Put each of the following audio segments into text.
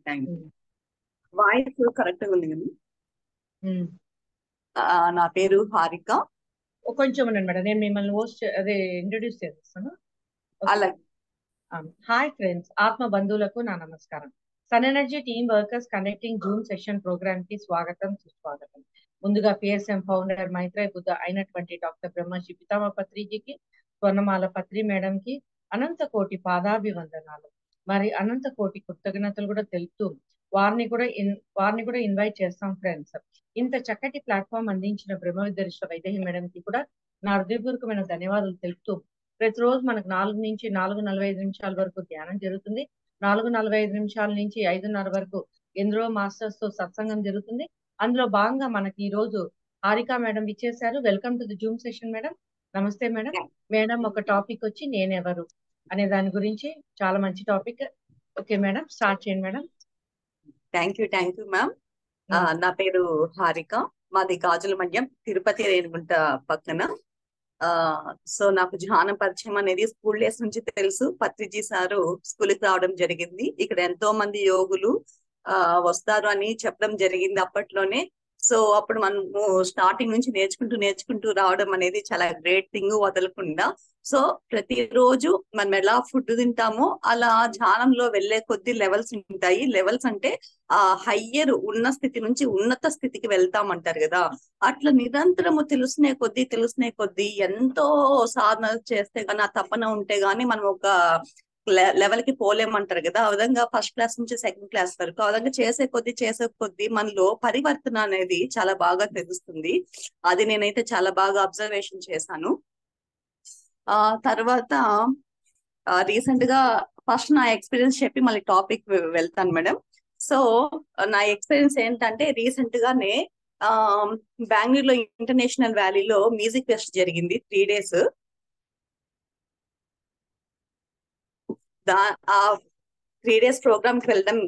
Thank you. Um, voice correct గా ఉంది కదా? ఉమ్. నా పేరు హారిక. కొంచెం ఉండండి మేడం, నేను మిమ్మల్ని అదే ఇంట్రొడ్యూస్ చేస్తాను. ఓకే. అలాగే. హాయ్ ఫ్రెండ్స్, ఆత్మ బంధువులకు నా నమస్కారం. Sun energy team workers connecting Zoom session programme కి స్వాగతం, సుస్వాగతం. ముందుగా పిఎస్ఎం ఫౌండర్ మైత్రేయ బుద్ధ అయినటువంటి డాక్టర్ బ్రహ్మశ్రీ పితామహ పత్రిజీకి, స్వర్ణమాల పత్రి మేడం కి అనంత కోటి పాదాభివందనాలు, మరి అనంత కోటి కృతజ్ఞతలు కూడా తెలుపుతూ వారిని కూడా ఇన్వైట్ చేస్తాం ఫ్రెండ్స్. ఇంత చక్కటి ప్లాట్ఫామ్ అందించిన బ్రహ్మ విద్యరిష్ట వైదేహి మేడం కి కూడా నా హృదయపూర్వకమైన ధన్యవాదాలు తెలుపుతూ, ప్రతిరోజు మనకు 4 నుంచి 4:45 నిమిషాల వరకు ధ్యానం జరుగుతుంది. 4:45 నిమిషాల నుంచి 5:30 వరకు ఎందరో మాస్టర్స్ తో సత్సంగం జరుగుతుంది. అందులో భాగంగా మనకి ఈ రోజు హారిక మేడం ఇచ్చేసారు. Welcome to the Zoom session madam. నమస్తే మేడం. మేడం ఒక టాపిక్ వచ్చి నేనెవరు అనే దాని గురించి, చాలా మంచి టాపిక్. ఓకే మేడం, స్టార్ట్ చేయండి మేడం. Thank you ma'am. నా పేరు హారిక. మాది గాజుల మన్యం, తిరుపతి రేణిగుంట పక్కన. సో నాకు ధ్యానం పరిచయం అనేది స్కూల్ డేస్ నుంచి తెలుసు. పత్రిజీ సారు స్కూల్కి రావడం జరిగింది. ఇక్కడ ఎంతో మంది యోగులు వస్తారు అని చెప్పడం జరిగింది అప్పట్లోనే. సో అప్పుడు మనము స్టార్టింగ్ నుంచి నేర్చుకుంటూ రావడం అనేది చాలా గ్రేట్ థింగ్, వదలకుండా. సో ప్రతిరోజు మనం ఎలా ఫుడ్ తింటామో అలా ధ్యానంలో వెళ్లే కొద్ది లెవెల్స్ ఉంటాయి. లెవెల్స్ అంటే హయ్యర్ ఉన్న స్థితి నుంచి ఉన్నత స్థితికి వెళ్తామంటారు కదా. అట్లా నిరంతరము తెలుసునే కొద్దీ ఎంతో సాధన చేస్తే గానీ, ఆ తపన ఉంటే గానీ మనం ఒక లెవెల్ కి పోలేమంటారు కదా. ఆ విధంగా ఫస్ట్ క్లాస్ నుంచి సెకండ్ క్లాస్ వరకు ఆ విధంగా చేసే కొద్దీ మనలో పరివర్తన అనేది చాలా బాగా తెలుస్తుంది. అది నేనైతే చాలా బాగా అబ్జర్వేషన్ చేశాను. తర్వాత రీసెంట్ గా ఫస్ట్ నా ఎక్స్పీరియన్స్ చెప్పి మళ్ళీ టాపిక్ వెళ్తాను మేడం. సో నా ఎక్స్పీరియన్స్ ఏంటంటే, రీసెంట్ గానే బెంగళూరులో ఇంటర్నేషనల్ వ్యాలీలో మ్యూజిక్ ఫెస్ట్ జరిగింది 3 days. ఆ 3 days ప్రోగ్రామ్ కి వెళ్ళడం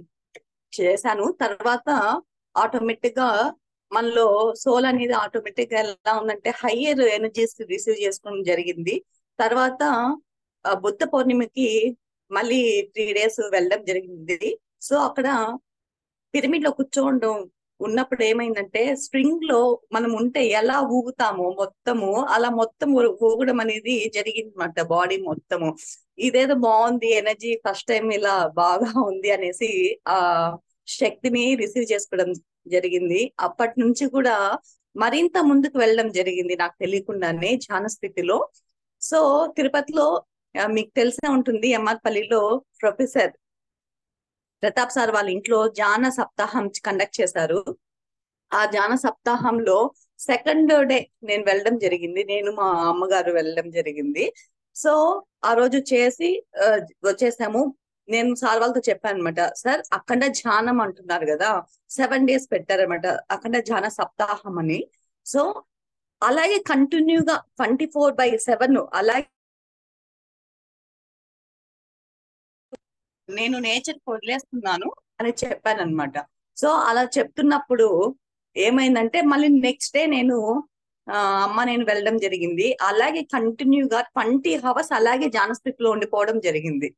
చేశాను. తర్వాత ఆటోమేటిక్ గా మనలో సోల్ అనేది ఆటోమేటిక్ గా ఎలా ఉందంటే హయ్యర్ ఎనర్జీస్ రిసీవ్ చేసుకోవడం జరిగింది. తర్వాత బుద్ధ పౌర్ణమికి మళ్ళీ 3 days వెళ్ళడం జరిగింది. సో అక్కడ పిరమిడ్ లో కూర్చోవడం ఉన్నప్పుడు ఏమైందంటే, స్ప్రింగ్ లో మనం ఉంటే ఎలా ఊగుతామో మొత్తము అలా మొత్తం ఊగడం అనేది జరిగింది అన్నమాట, బాడీ మొత్తము. ఇదేదో బాగుంది, ఎనర్జీ ఫస్ట్ టైం ఇలా బాగా ఉంది అనేసి ఆ శక్తిని రిసీవ్ చేసుకోవడం జరిగింది. అప్పటి నుంచి కూడా మరింత ముందుకు వెళ్ళడం జరిగింది నాకు తెలియకుండానే ధ్యాన స్థితిలో. సో తిరుపతిలో మీకు తెలిసే ఉంటుంది, ఎంఆర్పల్లిలో ప్రొఫెసర్ ప్రతాప్ సార్ వాళ్ళ ఇంట్లో ధ్యాన సప్తాహం కండక్ట్ చేశారు. ఆ ధ్యాన సప్తాహంలో సెకండ్ డే నేను వెళ్ళడం జరిగింది. నేను మా అమ్మగారు వెళ్ళడం జరిగింది. సో ఆ రోజు చేసి వచ్చేసాము. నేను సార్ వాళ్ళతో చెప్పాను అనమాట, సార్ అఖండ ధ్యానం అంటున్నారు కదా, 7 days పెట్టారనమాట అఖండ ధ్యాన సప్తాహం అని. సో అలాగే కంటిన్యూగా 24/7 అలాగే నేను నేచర్ వదిలేస్తున్నాను అని చెప్పాను అనమాట. సో అలా చెప్తున్నప్పుడు ఏమైందంటే, మళ్ళీ నెక్స్ట్ డే నేను నేను వెళ్ళడం జరిగింది. అలాగే కంటిన్యూగా 20 hours అలాగే ధ్యానస్థితిలో ఉండిపోవడం జరిగింది.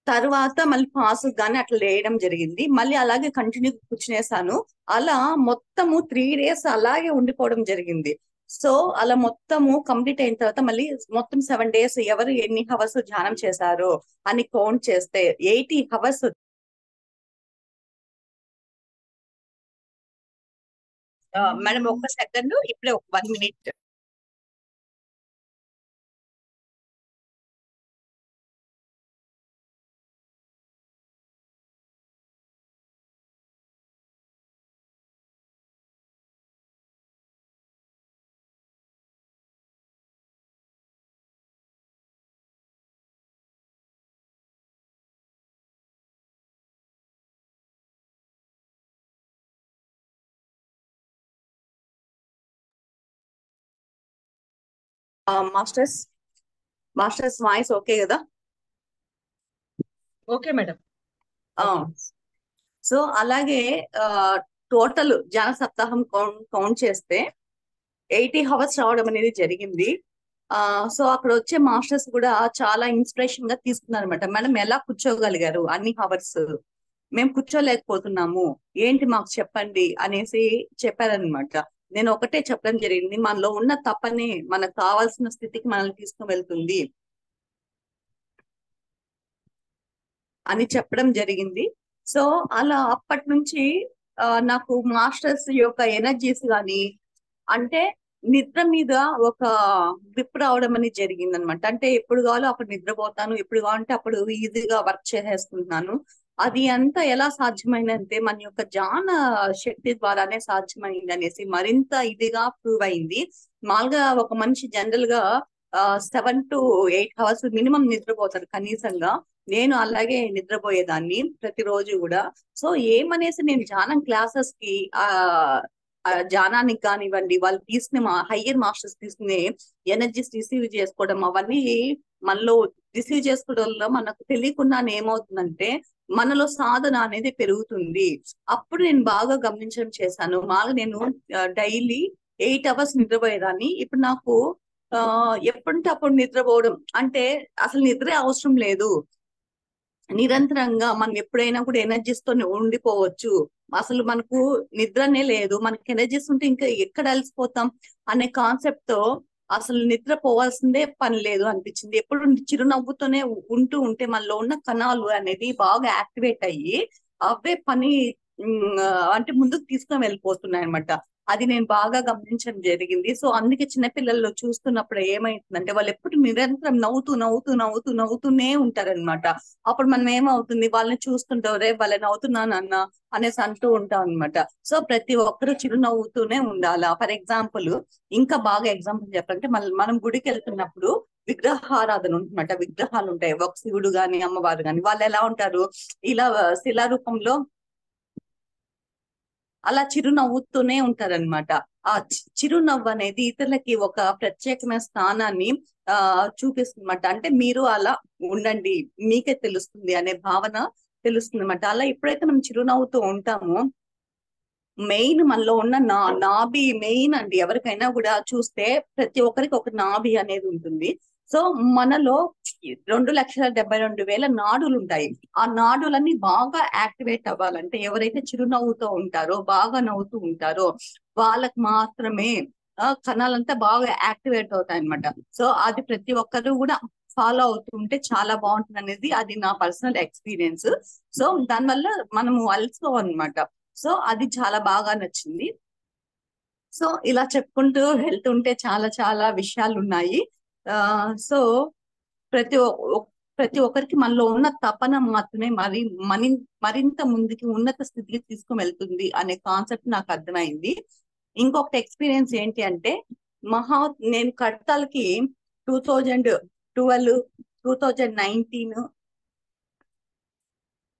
తర్వాత మళ్ళీ పాస్ గానీ అట్లా వేయడం జరిగింది. మళ్ళీ అలాగే కంటిన్యూ కూర్చునేసాను. అలా మొత్తము 3 days అలాగే ఉండిపోవడం జరిగింది. సో అలా మొత్తము కంప్లీట్ అయిన తర్వాత మళ్ళీ మొత్తం 7 days ఎవరు ఎన్ని హవర్స్ ధ్యానం చేశారో అని కౌంట్ చేస్తే 80 hours. మేడం ఒక్క సెకండ్, ఇప్పుడే ఒక 1 minute. మాస్టర్స్ వాయిస్ ఓకే కదా? Okay madam. సో అలాగే టోటల్ ధ్యాన సప్తాహం కౌంట్ చేస్తే 80 hours రావడం అనేది జరిగింది. సో అక్కడ వచ్చే మాస్టర్స్ కూడా చాలా ఇన్స్పిరేషన్ గా తీసుకున్నారు అనమాట. మేడం ఎలా కూర్చోగలిగారు అన్ని హవర్స్, మేము కూర్చోలేకపోతున్నాము, ఏంటి మాకు చెప్పండి అనేసి చెప్పారనమాట. నేను ఒకటే చెప్పడం జరిగింది, మనలో ఉన్న తపనే మనకు కావాల్సిన స్థితికి మనల్ని తీసుకుని వెళ్తుంది అని చెప్పడం జరిగింది. సో అలా అప్పటి నుంచి నాకు మాస్టర్స్ యొక్క ఎనర్జీస్ కానీ, అంటే నిద్ర మీద ఒక గ్రిప్ రావడం అనేది జరిగింది అనమాట. అంటే ఎప్పుడు కావాలో అప్పుడు నిద్రపోతాను, ఎప్పుడు కావాలంటే అప్పుడు ఈజీగా వర్క్ చేసేసుకుంటున్నాను. అది అంతా ఎలా సాధ్యమైందంటే మన యొక్క ధ్యాన శక్తి ద్వారానే సాధ్యమైంది అనేసి మరింత ఇదిగా ప్రూవ్ అయింది. మామూలుగా ఒక మనిషి జనరల్ గా 7 to 8 hours మినిమం నిద్రపోతారు కనీసంగా. నేను అలాగే నిద్రపోయేదాన్ని ప్రతిరోజు కూడా. సో ఏమనేసి నేను ధ్యానం క్లాసెస్ కి ధ్యానానికి కానివ్వండి, వాళ్ళు తీసుకునే హయ్యర్ మాస్టర్స్ తీసుకునే ఎనర్జీస్ రిసీవ్ చేసుకోవడం, అవన్నీ మనలో రిసీవ్ చేసుకోవడం వల్ల మనకు తెలియకుండానే ఏమవుతుందంటే మనలో సాధన అనేది పెరుగుతుంది. అప్పుడు నేను బాగా గమనించడం చేశాను. బాగా నేను డైలీ 8 hours నిద్రపోయేదాన్ని. ఇప్పుడు నాకు ఎప్పుడంటే అప్పుడు నిద్రపోవడం, అంటే అసలు నిద్రే అవసరం లేదు, నిరంతరంగా మనం ఎప్పుడైనా కూడా ఎనర్జీస్ తో ఉండిపోవచ్చు. అసలు మనకు నిద్రనే లేదు, మనకి ఎనర్జీస్ ఉంటే ఇంకా ఎక్కడ అలసిపోతాం అనే కాన్సెప్ట్ తో అసలు నిద్ర పోవాల్సిందే పని లేదు అనిపించింది. ఎప్పుడు చిరునవ్వుతోనే ఉంటూ ఉంటే మనలో ఉన్న కణాలు అనేది బాగా యాక్టివేట్ అయ్యి అవే పని అంటే ముందుకు తీసుకొని వెళ్ళిపోతున్నాయి అనమాట. అది నేను బాగా గమనించడం జరిగింది. సో అందుకే చిన్నపిల్లల్లో చూస్తున్నప్పుడు ఏమైతుందంటే వాళ్ళు ఎప్పుడు నిరంతరం నవ్వుతూనే ఉంటారనమాట. అప్పుడు మనం ఏమవుతుంది, వాళ్ళని చూస్తుంటాం, రే వాళ్ళని నవ్వుతున్నాను అన్న అనేసి అంటూ ఉంటాం అనమాట. సో ప్రతి ఒక్కరు చిరునవ్వుతూనే ఉండాలా. ఫర్ ఎగ్జాంపుల్, ఇంకా బాగా ఎగ్జాంపుల్ చెప్పాలంటే మనం గుడికి వెళ్తున్నప్పుడు విగ్రహారాధన ఉంటుందన్నమాట. విగ్రహాలు ఉంటాయి, ఒక శివుడు గాని అమ్మవారు గాని, వాళ్ళు ఎలా ఉంటారు, ఇలా శిలారూపంలో అలా చిరునవ్వుతూనే ఉంటారనమాట. ఆ చిరునవ్వు అనేది ఇతరులకి ఒక ప్రత్యేకమైన స్థానాన్ని చూపిస్తుందన్నమాట. అంటే మీరు అలా ఉండండి, మీకే తెలుస్తుంది అనే భావన తెలుస్తుంది అనమాట. అలా ఎప్పుడైతే మనం చిరునవ్వుతూ ఉంటామో, మెయిన్ మనలో ఉన్న నాభి మెయిన్ అండి. ఎవరికైనా కూడా చూస్తే ప్రతి ఒక్కరికి ఒక నాభి అనేది ఉంటుంది. సో మనలో 2,72,000 నాడులు ఉంటాయి. ఆ నాడులన్నీ బాగా యాక్టివేట్ అవ్వాలంటే ఎవరైతే చిరునవ్వుతో ఉంటారో, బాగా నవ్వుతూ ఉంటారో వాళ్ళకి మాత్రమే కణాలంతా బాగా యాక్టివేట్ అవుతాయి అనమాట. సో అది ప్రతి ఒక్కరు కూడా ఫాలో అవుతూ ఉంటే చాలా బాగుంటుంది అనేది అది నా పర్సనల్ ఎక్స్పీరియన్స్. సో దానివల్ల మనము అలసిపోం అనమాట. సో అది చాలా బాగా నచ్చింది. సో ఇలా చెప్పుకుంటూ వెళ్తుంటే చాలా చాలా విషయాలు ఉన్నాయి. సో ప్రతి ప్రతి ఒక్కరికి మనలో ఉన్న తపన మాత్రమే మరింత ముందుకి ఉన్నత స్థితికి తీసుకుని వెళ్తుంది అనే కాన్సెప్ట్ నాకు అర్థమైంది. ఇంకొకటి ఎక్స్పీరియన్స్ ఏంటి అంటే, నేను కడతాలకి 2012, 2019,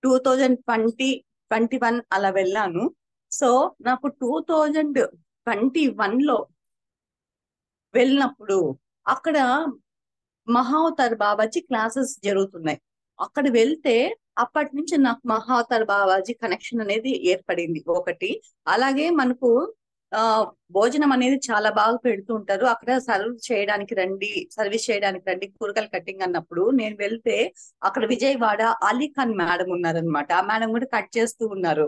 2020, 21 అలా వెళ్ళాను. సో నాకు 2021లో వెళ్ళినప్పుడు అక్కడ మహావతార్ బాబాజీ క్లాసెస్ జరుగుతున్నాయి. అక్కడ వెళ్తే అప్పటి నుంచి నాకు మహావతార్ బాబాజీ కనెక్షన్ అనేది ఏర్పడింది ఒకటి. అలాగే మనకు భోజనం అనేది చాలా బాగా పెడుతూ ఉంటారు. అక్కడ సర్వీస్ చేయడానికి రండి కూరగాయలు కట్టింగ్ అన్నప్పుడు నేను వెళ్తే అక్కడ విజయవాడ అలీఖాన్ మేడం ఉన్నారనమాట. ఆ మేడం కూడా కట్ చేస్తూ ఉన్నారు.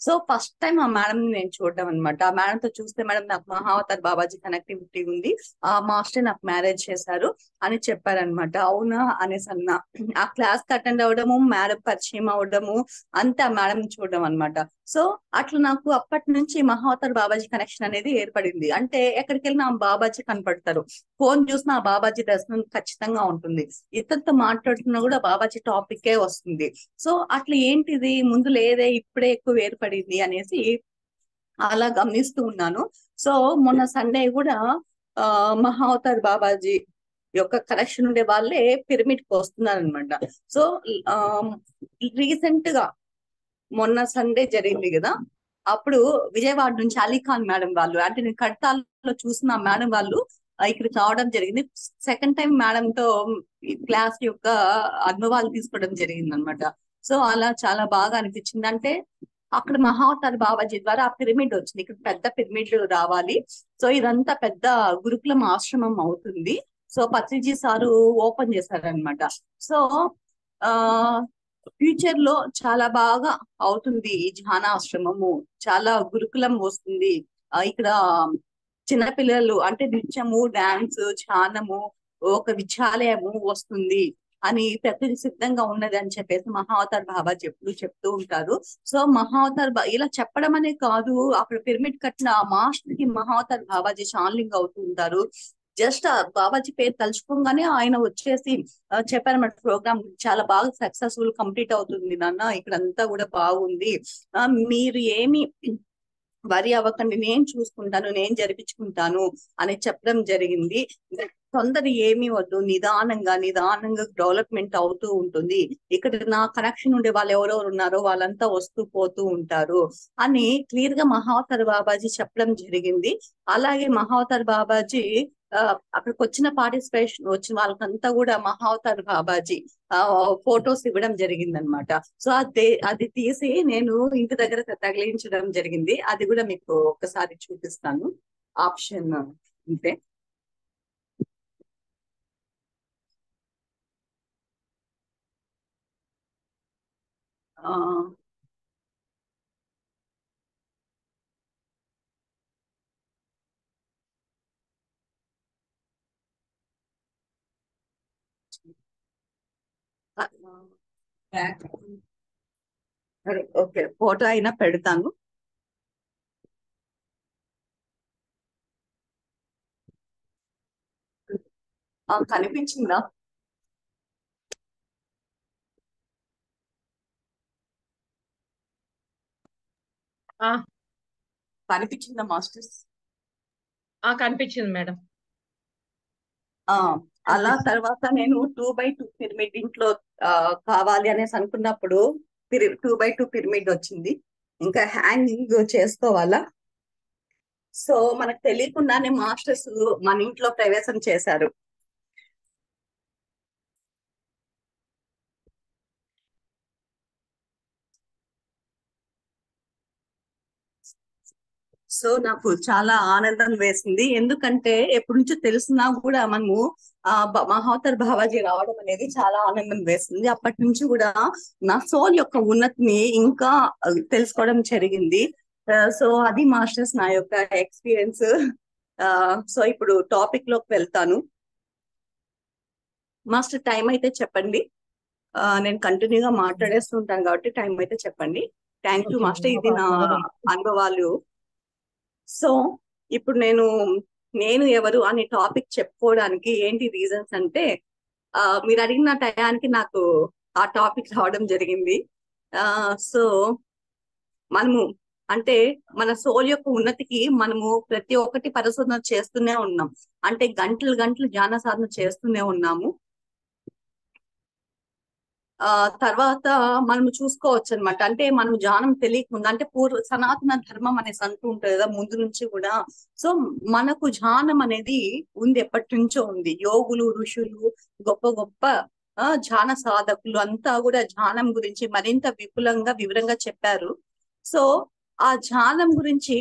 సో ఫస్ట్ టైం ఆ మేడం నేను చూడడం అనమాట. ఆ మేడం తో చూస్తే, మేడం నాకు మహావతార్ బాబాజీ కనెక్టివిటీ ఉంది, ఆ మాస్టర్ నాకు మ్యారేజ్ చేశారు అని చెప్పారనమాట. అవునా అనేసి అన్నా. ఆ క్లాస్ కి అటెండ్ అవ్వడము, మేడం పరిచయం అవ్వడము, అంతా మేడం చూడడం అనమాట. సో అట్లా నాకు అప్పటి నుంచి మహావతార్ బాబాజీ కనెక్షన్ అనేది ఏర్పడింది. అంటే ఎక్కడికి వెళ్ళినా ఆ బాబాజీ కనపడతారు, ఫోన్ చూసినా ఆ బాబాజీ దర్శనం ఖచ్చితంగా ఉంటుంది, ఇతరులతో మాట్లాడుతున్నా కూడా బాబాజీ టాపిక్ వస్తుంది. సో అట్లా ఏంటిది ముందు లేదే ఇప్పుడే ఎక్కువ ఏర్పడింది అనేసి అలా గమనిస్తూ ఉన్నాను. సో మొన్న సండే కూడా మహావతార్ బాబాజీ యొక్క కనెక్షన్ ఉండే వాళ్ళే పిరమిడ్ కి వస్తున్నారు అనమాట. సో రీసెంట్ గా మొన్న సండే జరిగింది కదా, అప్పుడు విజయవాడ నుంచి అలీఖాన్ మేడం వాళ్ళు, అంటే నేను కడతాల్లో చూసిన మేడం వాళ్ళు ఇక్కడికి రావడం జరిగింది. సెకండ్ టైం మేడం తో ఈ క్లాస్ యొక్క అనుభవాలు తీసుకోవడం జరిగింది అనమాట. సో అలా చాలా బాగా అనిపించింది. అంటే అక్కడ మహావతార్ బాబాజీ ద్వారా ఆ పిరమిడ్ వచ్చింది, ఇక్కడ పెద్ద పిరమిడ్ రావాలి. సో ఇదంతా పెద్ద గురుకులం ఆశ్రమం అవుతుంది. సో పత్రిజీ సారు ఓపెన్ చేశారనమాట. సో ఆ ఫ్యూచర్ లో చాలా బాగా అవుతుంది ఈ ధ్యానాశ్రమము, చాలా గురుకులం వస్తుంది. ఇక్కడ చిన్నపిల్లలు అంటే నృత్యము, డాన్స్, ధ్యానము, ఒక విద్యాలయము వస్తుంది అని ప్రకృతి సిద్ధంగా ఉన్నది అని చెప్పేసి మహావతార్ బాబాజీ ఎప్పుడు చెప్తూ ఉంటారు. సో ఇలా చెప్పడం అనే కాదు, అక్కడ పిరమిడ్ కట్టిన ఆ మాస్టర్ కి మహావతార్ బాబాజీ ఛానలింగ్ అవుతూ ఉంటారు. జస్ట్ ఆ బాబాజీ పేరు తలుచుకోగానే ఆయన వచ్చేసి చెప్పారన్నమాట, ప్రోగ్రామ్ చాలా బాగా సక్సెస్ఫుల్ కంప్లీట్ అవుతుంది నాన్న, ఇక్కడంతా కూడా బాగుంది, మీరు ఏమి వరి అవ్వకండి, నేను చూసుకుంటాను, నేను జరిపించుకుంటాను అని చెప్పడం జరిగింది. తొందర ఏమీ వద్దు, నిదానంగా డెవలప్మెంట్ అవుతూ ఉంటుంది. ఇక్కడ నా కనెక్షన్ ఉండే వాళ్ళు ఎవరెవరు ఉన్నారో వాళ్ళంతా వస్తూ పోతూ ఉంటారు అని క్లియర్ గా మహావతార్ బాబాజీ చెప్పడం జరిగింది. అలాగే మహావతార్ బాబాజీ అక్కడికి వచ్చిన పార్టిసిపేషన్ వచ్చిన వాళ్ళకంతా కూడా మహావతార్ బాబాజీ ఫొటోస్ ఇవ్వడం జరిగింది అనమాట. సో అది తీసి నేను ఇంటి దగ్గర తగిలించడం జరిగింది. అది కూడా మీకు ఒక్కసారి చూపిస్తాను. ఆప్షన్ అంతే. ఆ ఓకే, ఫోటో అయినా పెడతాను. కనిపించిందా? కనిపించిందా మాస్టర్స్? కనిపించింది మేడం. అలా తర్వాత నేను 2x2 పిరమిడ్ ఇంట్లో కావాలి అనేసి అనుకున్నప్పుడు 2x2 పిరమిడ్ వచ్చింది. ఇంకా హ్యాంగింగ్ చేసుకోవాలా. సో మనకు తెలియకుండానే మాస్టర్స్ మన ఇంట్లో ప్రవేశం చేశారు. సో నాకు చాలా ఆనందం వేసింది, ఎందుకంటే ఎప్పటి నుంచో తెలిసినా కూడా మనము మహావతార్ బాబాజీ రావడం అనేది చాలా ఆనందం వేస్తుంది. అప్పటి నుంచి కూడా నా సోల్ యొక్క ఉన్నతిని ఇంకా తెలుసుకోవడం జరిగింది. సో అది మాస్టర్స్ నా యొక్క ఎక్స్పీరియన్స్. సో ఇప్పుడు టాపిక్ లోకి వెళ్తాను. మాస్టర్ టైం అయితే చెప్పండి, నేను కంటిన్యూగా మాట్లాడేస్తుంటాను కాబట్టి టైం అయితే చెప్పండి. థ్యాంక్ యూ మాస్టర్, ఇది నా అనుభవాలు. సో ఇప్పుడు నేను ఎవరు అనే టాపిక్ చెప్పుకోవడానికి ఏంటి రీజన్స్ అంటే, మీరు అడిగిన టయానికి నాకు ఆ టాపిక్ రావడం జరిగింది. సో మనము అంటే మన సోల్ యొక్క ఉన్నతికి మనము ప్రతి ఒక్కటి పరిశోధన చేస్తూనే ఉన్నాం, అంటే గంటలు ధ్యాన సాధన చేస్తూనే ఉన్నాము. తర్వాత మనం చూసుకోవచ్చు అనమాట, అంటే మనం ధ్యానం తెలియకుండా, అంటే పూర్వ సనాతన ధర్మం అనేసి అంటూ ఉంటుంది కదా ముందు నుంచి కూడా. సో మనకు ధ్యానం అనేది ఉంది, ఎప్పటి నుంచో ఉంది. యోగులు, ఋషులు, గొప్ప గొప్ప ధ్యాన సాధకులు అంతా కూడా ధ్యానం గురించి మరింత వివరంగా చెప్పారు. సో ఆ ధ్యానం గురించి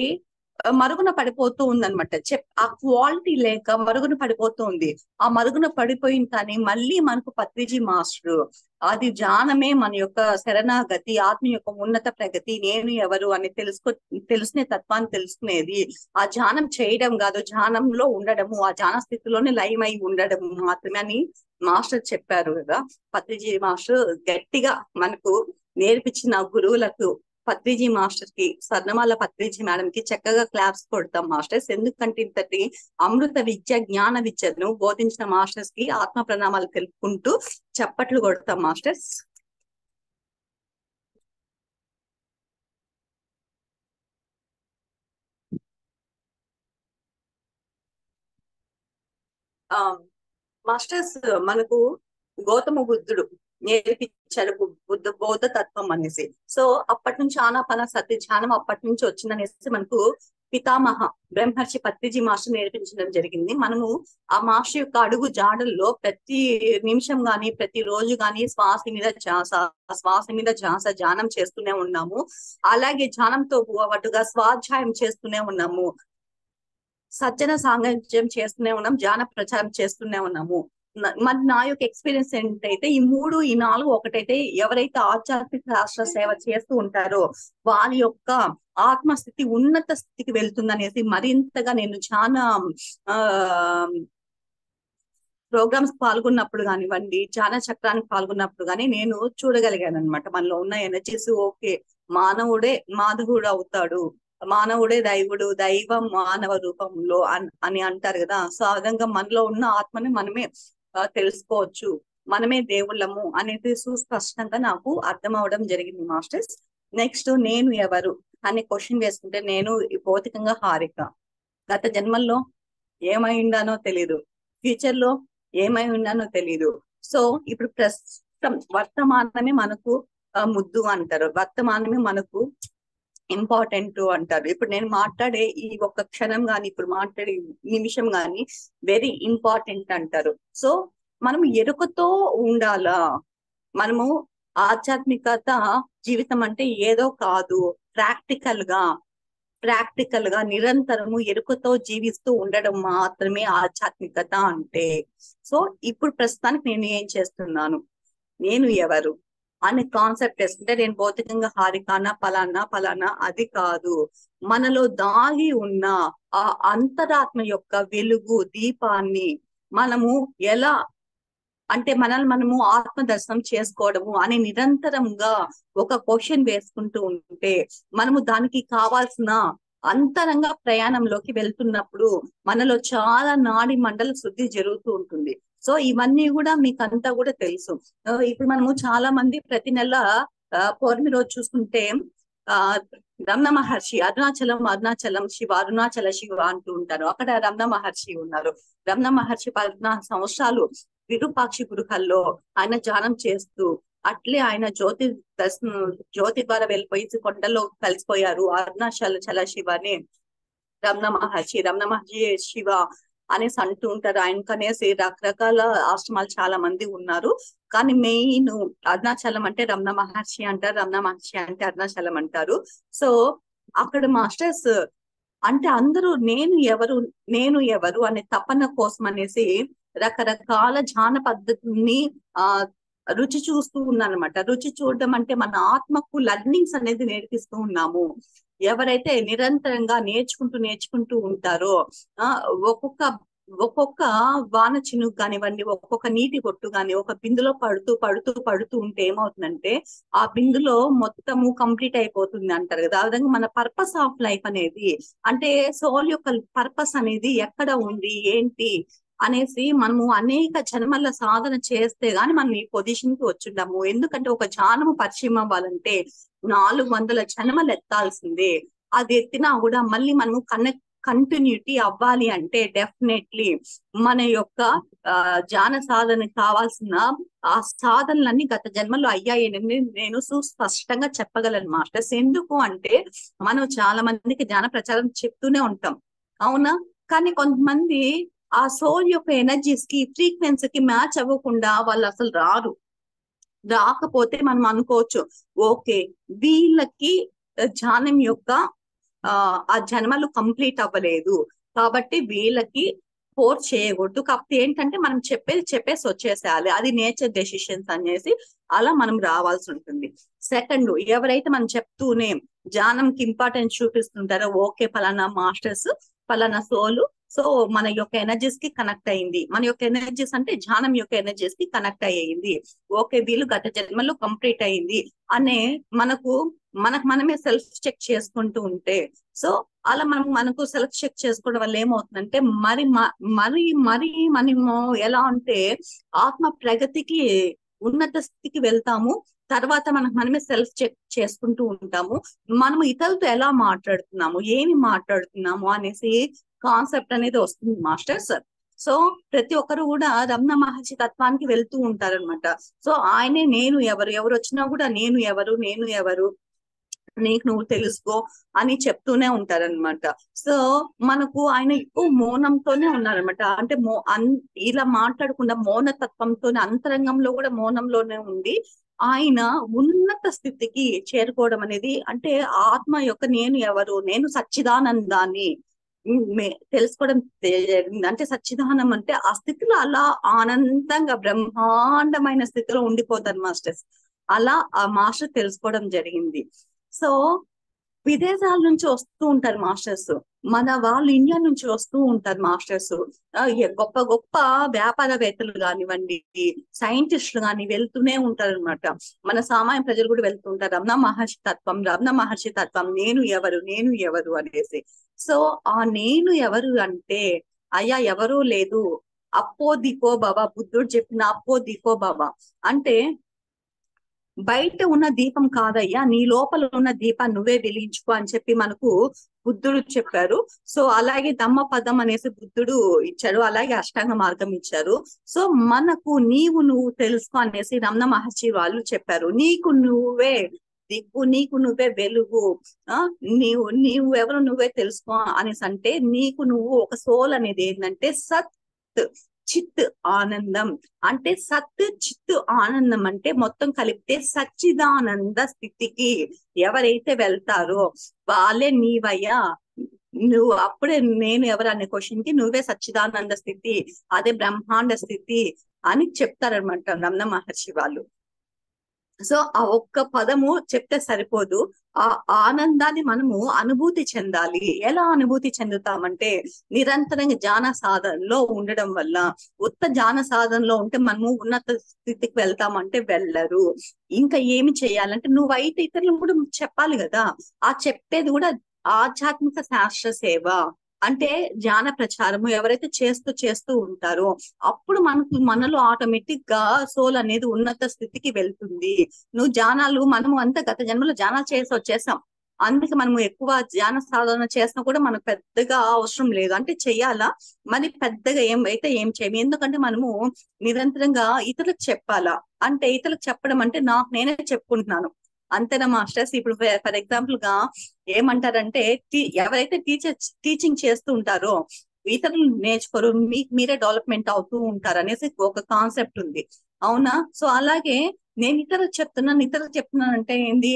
మరుగున పడిపోతూ ఉందన్నమాట. ఆ క్వాలిటీ లేక మరుగున పడిపోతూ ఉంది. ఆ మరుగున పడిపోయిన కానీ మళ్ళీ మనకు పత్రిజీ మాస్టర్ అది ధ్యానమే మన యొక్క శరణాగతి, ఆత్మ యొక్క ఉన్నత ప్రగతి, నేను ఎవరు అని తెలుసుకునే తత్వాన్ని తెలుసుకునేది ఆ ధ్యానం చేయడం కాదు, ధ్యానంలో ఉండడము, ఆ ధ్యాన స్థితిలోనే లయమై ఉండడము మాత్రమే అని మాస్టర్ చెప్పారు కదా. పత్రిజీ మాస్టర్ గట్టిగా మనకు నేర్పించిన గురువులకు, పత్రిజీ మాస్టర్ కి, స్వర్ణమాల పత్రిజీ మేడం కి చక్కగా క్లాప్స్ కొడతాం మాస్టర్స్. ఎందుకంటే ఇంతటి అమృత విద్య, జ్ఞాన విద్యను బోధించిన మాస్టర్స్ కి ఆత్మ ప్రణామాలు తెలుపుకుంటూ చప్పట్లు కొడతాం మాస్టర్స్. మాస్టర్స్ మనకు గౌతమ బుద్ధుడు నేర్పించాడు బౌద్ధ తత్వం అనేసి. సో అప్పటి నుంచి ఆనాపాన సతి ధ్యానం అప్పటి నుంచి వచ్చిందనేసి మనకు పితామహ బ్రహ్మర్షి పత్రిజీ మాస్టర్ నేర్పించడం జరిగింది. మనము ఆ మాస్టర్ యొక్క అడుగు జాడల్లో ప్రతి నిమిషం గాని, ప్రతి రోజు గాని శ్వాస మీద ధ్యాస ధ్యానం చేస్తూనే ఉన్నాము. అలాగే ధ్యానంతో పాటుగా స్వాధ్యాయం చేస్తూనే ఉన్నాము. సజ్జన సాంగత్యం చేస్తూనే ఉన్నాం, ధ్యాన ప్రచారం చేస్తూనే ఉన్నాము. మరి నా యొక్క ఎక్స్పీరియన్స్ ఏంటైతే ఈ మూడు ఈ నాలుగు ఒకటైతే ఎవరైతే ఆధ్యాత్మిక రాష్ట్ర సేవ చేస్తూ ఉంటారో వారి యొక్క ఆత్మస్థితి ఉన్నత స్థితికి వెళ్తుందనేసి మరింతగా నేను చాలా ఆ ప్రోగ్రామ్స్ పాల్గొన్నప్పుడు కానివ్వండి, ధ్యాన చక్రానికి పాల్గొన్నప్పుడు కానీ నేను చూడగలిగాను అనమాట. మనలో ఉన్న ఎనర్జీస్ ఓకే, మానవుడే మాధవుడు అవుతాడు, మానవుడే దైవుడు, దైవం మానవ రూపంలో అని అంటారు కదా. సో ఆ విధంగా మనలో ఉన్న ఆత్మని మనమే తెలుసుకోవచ్చు, మనమే దేవుళ్ళము అనేది సుస్పష్టంగా నాకు అర్థం అవడం జరిగింది మాస్టర్స్. నెక్స్ట్ నేను ఎవరు అనే క్వశ్చన్ వేసుకుంటే, నేను భౌతికంగా హారిక. గత జన్మల్లో ఏమై ఉండానో తెలీదు, ఫ్యూచర్ లో ఏమై ఉన్నానో తెలీదు. సో ఇప్పుడు ప్రస్తుతం వర్తమానమే మనకు ముద్దు అంటారు, వర్తమానమే మనకు ఇంపార్టెంట్ అంటారు. ఇప్పుడు నేను మాట్లాడే ఈ ఒక్క క్షణం గాని, ఇప్పుడు మాట్లాడే నిమిషం గాని వెరీ ఇంపార్టెంట్ అంటారు. సో మనం ఎరుకతో ఉండాలా. మనము ఆధ్యాత్మికత జీవితం అంటే ఏదో కాదు, ప్రాక్టికల్ గా నిరంతరము ఎరుకతో జీవిస్తూ ఉండడం మాత్రమే ఆధ్యాత్మికత అంటే. సో ఇప్పుడు ప్రస్తుతానికి నేను ఏం చేస్తున్నాను, నేను ఎవరు అనే కాన్సెప్ట్ వేసుకుంటే, నేను భౌతికంగా హారికానా ఫలానా అది కాదు. మనలో దాగి ఉన్న ఆ అంతరాత్మ యొక్క వెలుగు దీపాన్ని మనము ఎలా అంటే మనల్ని మనము ఆత్మ దర్శనం చేసుకోవడము అని నిరంతరంగా ఒక క్వశ్చన్ వేసుకుంటూ ఉంటే, మనము దానికి కావాల్సిన అంతరంగ ప్రయాణంలోకి వెళ్తున్నప్పుడు మనలో చాలా నాడి మండల శుద్ధి జరుగుతూ ఉంటుంది. సో ఇవన్నీ కూడా మీకు అంతా కూడా తెలుసు. ఇప్పుడు మనము చాలా మంది ప్రతి నెల పౌర్ణమి రోజు చూసుకుంటే రమణ మహర్షి అరుణాచలం శివ, అరుణాచల శివ అంటూ ఉంటారు. అక్కడ రమణ మహర్షి ఉన్నారు. రమణ మహర్షి 14 సంవత్సరాలు విరూపాక్షి గృహల్లో ఆయన ధ్యానం చేస్తూ, అట్లే ఆయన జ్యోతి ద్వారా వెళ్ళిపోయి కొండల్లో కలిసిపోయారు. అరుణాచల శివని రమణ మహర్షి శివ అనేసి అంటూ ఉంటారు. ఆయనకనేసి రకరకాల ఆశ్రమాలు చాలా మంది ఉన్నారు. కానీ మెయిన్ అరుణాచలం అంటే రమణ మహర్షి అంటారు, రమణ మహర్షి అంటే అరుణాచలం అంటారు. సో అక్కడ మాస్టర్స్ అంటే అందరూ నేను ఎవరు అనే తపన కోసం అనేసి రకరకాల ధ్యాన పద్ధతుల్ని రుచి చూస్తూ ఉన్నానమాట. రుచి చూడడం అంటే మన ఆత్మకు లర్నింగ్స్ అనేది నేర్పిస్తూ ఉన్నాము. ఎవరైతే నిరంతరంగా నేర్చుకుంటూ ఉంటారో ఒక్కొక్క వాన చినుకు కానివ్వండి, ఒక్కొక్క నీటి బొట్టు కానీ ఒక బిందులో పడుతూ ఉంటే ఏమవుతుందంటే ఆ బిందులో మొత్తము కంప్లీట్ అయిపోతుంది అంటారు కదా. ఆ విధంగా మన పర్పస్ ఆఫ్ లైఫ్ అనేది, అంటే సోల్ యొక్క పర్పస్ అనేది ఎక్కడ ఉంది ఏంటి అనేసి మనము అనేక జన్మల సాధన చేస్తే గాని మనం ఈ పొజిషన్ కి వచ్చుంటాము. ఎందుకంటే ఒక ధ్యానము పరిచయం అవ్వాలంటే 400 జన్మలు ఎత్తాల్సిందే. అది ఎత్తినా కూడా మళ్ళీ మనము కంటిన్యూటీ అవ్వాలి అంటే డెఫినెట్లీ మన యొక్క ధ్యాన సాధన కావాల్సిన ఆ సాధనలన్నీ గత జన్మలో అయ్యాయని నేను సుస్పష్టంగా చెప్పగలను మాస్టర్స్. ఎందుకు అంటే మనం చాలా మందికి ధ్యాన ప్రచారం చెప్తూనే ఉంటాం, అవునా? కానీ కొంతమంది ఆ సోల్ యొక్క ఎనర్జీస్ కి ఫ్రీక్వెన్సీకి మ్యాచ్ అవ్వకుండా వాళ్ళు అసలు రాకపోతే మనం అనుకోవచ్చు, ఓకే వీళ్ళకి ధ్యానం యొక్క ఆ జన్మలు కంప్లీట్ అవ్వలేదు కాబట్టి వీళ్ళకి ఫోర్స్ చేయకూడదు. కాకపోతే ఏంటంటే మనం చెప్పేసి వచ్చేసేయాలి, అది నేచర్ డెసిషన్స్ అనేసి అలా మనం రావాల్సి ఉంటుంది. సెకండ్, ఎవరైతే మనం చెప్తూనే ధ్యానంకి ఇంపార్టెన్స్ చూపిస్తుంటారో, ఓకే పలానా మాస్టర్స్ పలానా సోలు సో మన యొక్క ఎనర్జీస్ కి కనెక్ట్ అయింది, మన యొక్క ఎనర్జీస్ అంటే ధ్యానం యొక్క ఎనర్జీస్ కి కనెక్ట్ అయ్యింది, ఓకే వీళ్ళు గత జన్మలో కంప్లీట్ అయ్యింది అనే మనకు మనమే సెల్ఫ్ చెక్ చేసుకుంటూ ఉంటే, సో అలా మనకు సెల్ఫ్ చెక్ చేసుకోవడం వల్ల ఏమవుతుందంటే మరి మనము ఎలా అంటే ఆత్మ ప్రగతికి ఉన్నత స్థితికి వెళ్తాము. తర్వాత మనమే సెల్ఫ్ చెక్ చేసుకుంటూ ఉంటాము. మనము ఇతరులతో ఎలా మాట్లాడుతున్నాము, ఏమి మాట్లాడుతున్నాము అనేసి కాన్సెప్ట్ అనేది వస్తుంది మాస్టర్స్. సో ప్రతి ఒక్కరు కూడా రమణ మహర్షి తత్వానికి వెళ్తూ ఉంటారనమాట. సో ఆయనే నేను ఎవరు వచ్చినా కూడా నేను ఎవరు నీకు నువ్వు తెలుసుకో అని చెప్తూనే ఉంటారనమాట. సో మనకు ఆయన ఎక్కువ మౌనంతోనే ఉన్నారనమాట. అంటే ఇలా మాట్లాడకుండా మౌనతత్వంతోనే అంతరంగంలో కూడా మౌనంలోనే ఉంది ఆయన ఉన్నత స్థితికి చేరుకోవడం అనేది. అంటే ఆత్మ యొక్క నేను ఎవరు, నేను సచ్చిదానందాన్ని, తెలుసుకోవడం జరిగింది. అంటే సచ్చిదానం అంటే ఆ స్థితిలో అలా ఆనందంగా బ్రహ్మాండమైన స్థితిలో ఉండిపోతారు మాస్టర్స్. అలా ఆ మాస్టర్ తెలుసుకోవడం జరిగింది. సో విదేశాల నుంచి వస్తూ ఉంటారు మాస్టర్స్, మన వాళ్ళు ఇండియా నుంచి వస్తూ ఉంటారు మాస్టర్స్. గొప్ప గొప్ప వ్యాపారవేత్తలు కానివ్వండి, సైంటిస్టులు కానీ వెళ్తూనే ఉంటారు అనమాట. మన సామాన్య ప్రజలు కూడా వెళ్తూ ఉంటారు. రమణ మహర్షి తత్వం, నేను ఎవరు నేను ఎవరు అనేసి. సో ఆ నేను ఎవరు అంటే, అయ్యా ఎవరూ లేదు, అప్పో దిపో బాబా, బుద్ధుడు చెప్పిన అప్పో దిపో బాబా అంటే బయట ఉన్న దీపం కాదయ్యా, నీ లోపల ఉన్న దీపాన్ని నువ్వే వెలిగించుకో అని చెప్పి మనకు బుద్ధుడు చెప్పారు. సో అలాగే ధమ్మ పదం అనేసి బుద్ధుడు ఇచ్చారు, అలాగే అష్టాంగ మార్గం ఇచ్చారు. సో మనకు నువ్వు తెలుసుకో అనేసి రమణ మహర్షి వాళ్ళు చెప్పారు. నీకు నువ్వే దిక్కు, నీకు నువ్వే వెలుగు, నీవు ఎవరు నువ్వే తెలుసుకో అనేసి అంటే, నీకు నువ్వు ఒక సోల్ అనేది ఏంటంటే సత్ చిత్ ఆనందం. అంటే సత్ చిత్ ఆనందం అంటే మొత్తం కలిపితే సచ్చిదానంద స్థితికి ఎవరైతే వెళ్తారో వాళ్ళే నీవయ్యా. నువ్వు అప్పుడే నేను ఎవరు అనే క్వశ్చన్ కి నువ్వే సచ్చిదానంద స్థితి, అదే బ్రహ్మాండ స్థితి అని చెప్తారనమాట రమణ మహర్షి వాళ్ళు. సో ఆ ఒక్క పదము చెప్తే సరిపోదు, ఆ ఆనందాన్ని మనము అనుభూతి చెందాలి. ఎలా అనుభూతి చెందుతామంటే నిరంతరంగా ధ్యాన సాధనలో ఉండడం వల్ల. ధ్యాన సాధనలో ఉంటే మనము ఉన్నత స్థితికి వెళ్తామంటే వెళ్ళరు. ఇంకా ఏమి చేయాలంటే నువ్వైతే ఇతరులకు కూడా చెప్పాలి కదా. ఆ చెప్పేది కూడా ఆధ్యాత్మిక శాస్త్ర సేవ, అంటే ధ్యాన ప్రచారము ఎవరైతే చేస్తూ ఉంటారో అప్పుడు మనలో ఆటోమేటిక్ గా సోల్ అనేది ఉన్నత స్థితికి వెళ్తుంది. మనము అంతా గత జన్మలో ధ్యానాలు చేసి వచ్చేసాం, అందుకే మనము ఎక్కువ ధ్యాన సాధన చేసినా కూడా మనకు పెద్దగా అవసరం లేదు. అంటే చెయ్యాలా, మరి పెద్దగా ఏం చేయము. ఎందుకంటే మనము నిరంతరంగా ఇతరులకు చెప్పాలా. అంటే ఇతరులకు చెప్పడం అంటే నాకు నేనే చెప్పుకుంటున్నాను అంతేనా మాస్టర్స్. ఇప్పుడు ఫర్ ఎగ్జాంపుల్ గా ఏమంటారంటే, ఎవరైతే టీచింగ్ చేస్తూ ఉంటారో ఇతరులు నేర్చుకోరు, మీరే డెవలప్మెంట్ అవుతూ ఉంటారు అనేసి ఒక కాన్సెప్ట్ ఉంది, అవునా? సో అలాగే నేను ఇతరులకు చెప్తున్నాను అంటే ఏంది,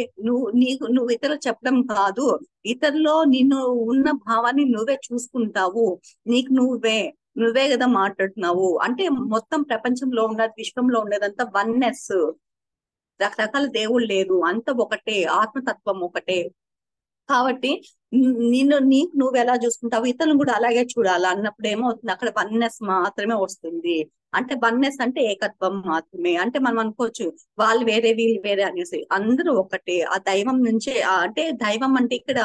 నువ్వు ఇతరులకు చెప్పడం కాదు, ఇతరులో నిన్ను ఉన్న భావాన్ని నువ్వే చూసుకుంటావు. నీకు నువ్వే కదా మాట్లాడుతున్నావు. అంటే మొత్తం ప్రపంచంలో ఉన్నది, విశ్వంలో ఉన్నదంతా వన్నెస్, రకరకాల దేవుళ్ళు లేదు, అంత ఒకటే, ఆత్మతత్వం ఒకటే. కాబట్టి నువ్వు ఎలా చూసుకుంటావు, ఇతరులను కూడా అలాగే చూడాలి అన్నప్పుడు ఏమవుతుంది, అక్కడ వన్నెస్ మాత్రమే వస్తుంది. అంటే వన్నెస్ అంటే ఏకత్వం మాత్రమే. అంటే మనం అనుకోవచ్చు వాళ్ళు వేరే వీళ్ళు వేరే అనేసి, అందరూ ఒకటే. ఆ దైవం నుంచే అంటే దైవం అంటే ఇక్కడ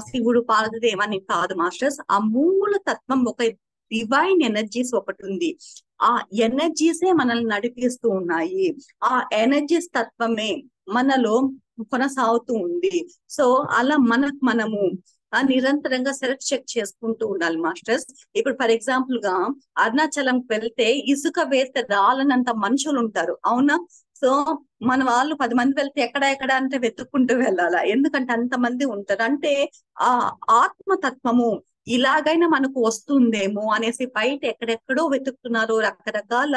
శివుడు పార్వతీదేవి అని కాదు మాస్టర్స్. ఆ మూల తత్వం ఒక డివైన్ ఎనర్జీస్ ఒకటి ఉంది. ఆ ఎనర్జీసే మనల్ని నడిపిస్తూ ఉన్నాయి. ఆ ఎనర్జీస్ తత్వమే మనలో కొనసాగుతూ ఉంది. సో అలా మనము నిరంతరంగా సెల్ఫ్ చెక్ చేసుకుంటూ ఉండాలి మాస్టర్స్. ఇప్పుడు ఫర్ ఎగ్జాంపుల్ గా అరుణాచలంకి వెళ్తే ఇసుక వేస్తే రాలనంత మనుషులు ఉంటారు, అవునా? సో మన వాళ్ళు 10 మంది వెళ్తే ఎక్కడ అంటే వెతుక్కుంటూ వెళ్ళాలా, ఎందుకంటే అంతమంది ఉంటారు. అంటే ఆ ఆత్మతత్వము ఇలాగైనా మనకు వస్తుందేమో అనేసి బయట ఎక్కడెక్కడో వెతుకుతున్నారు, రకరకాల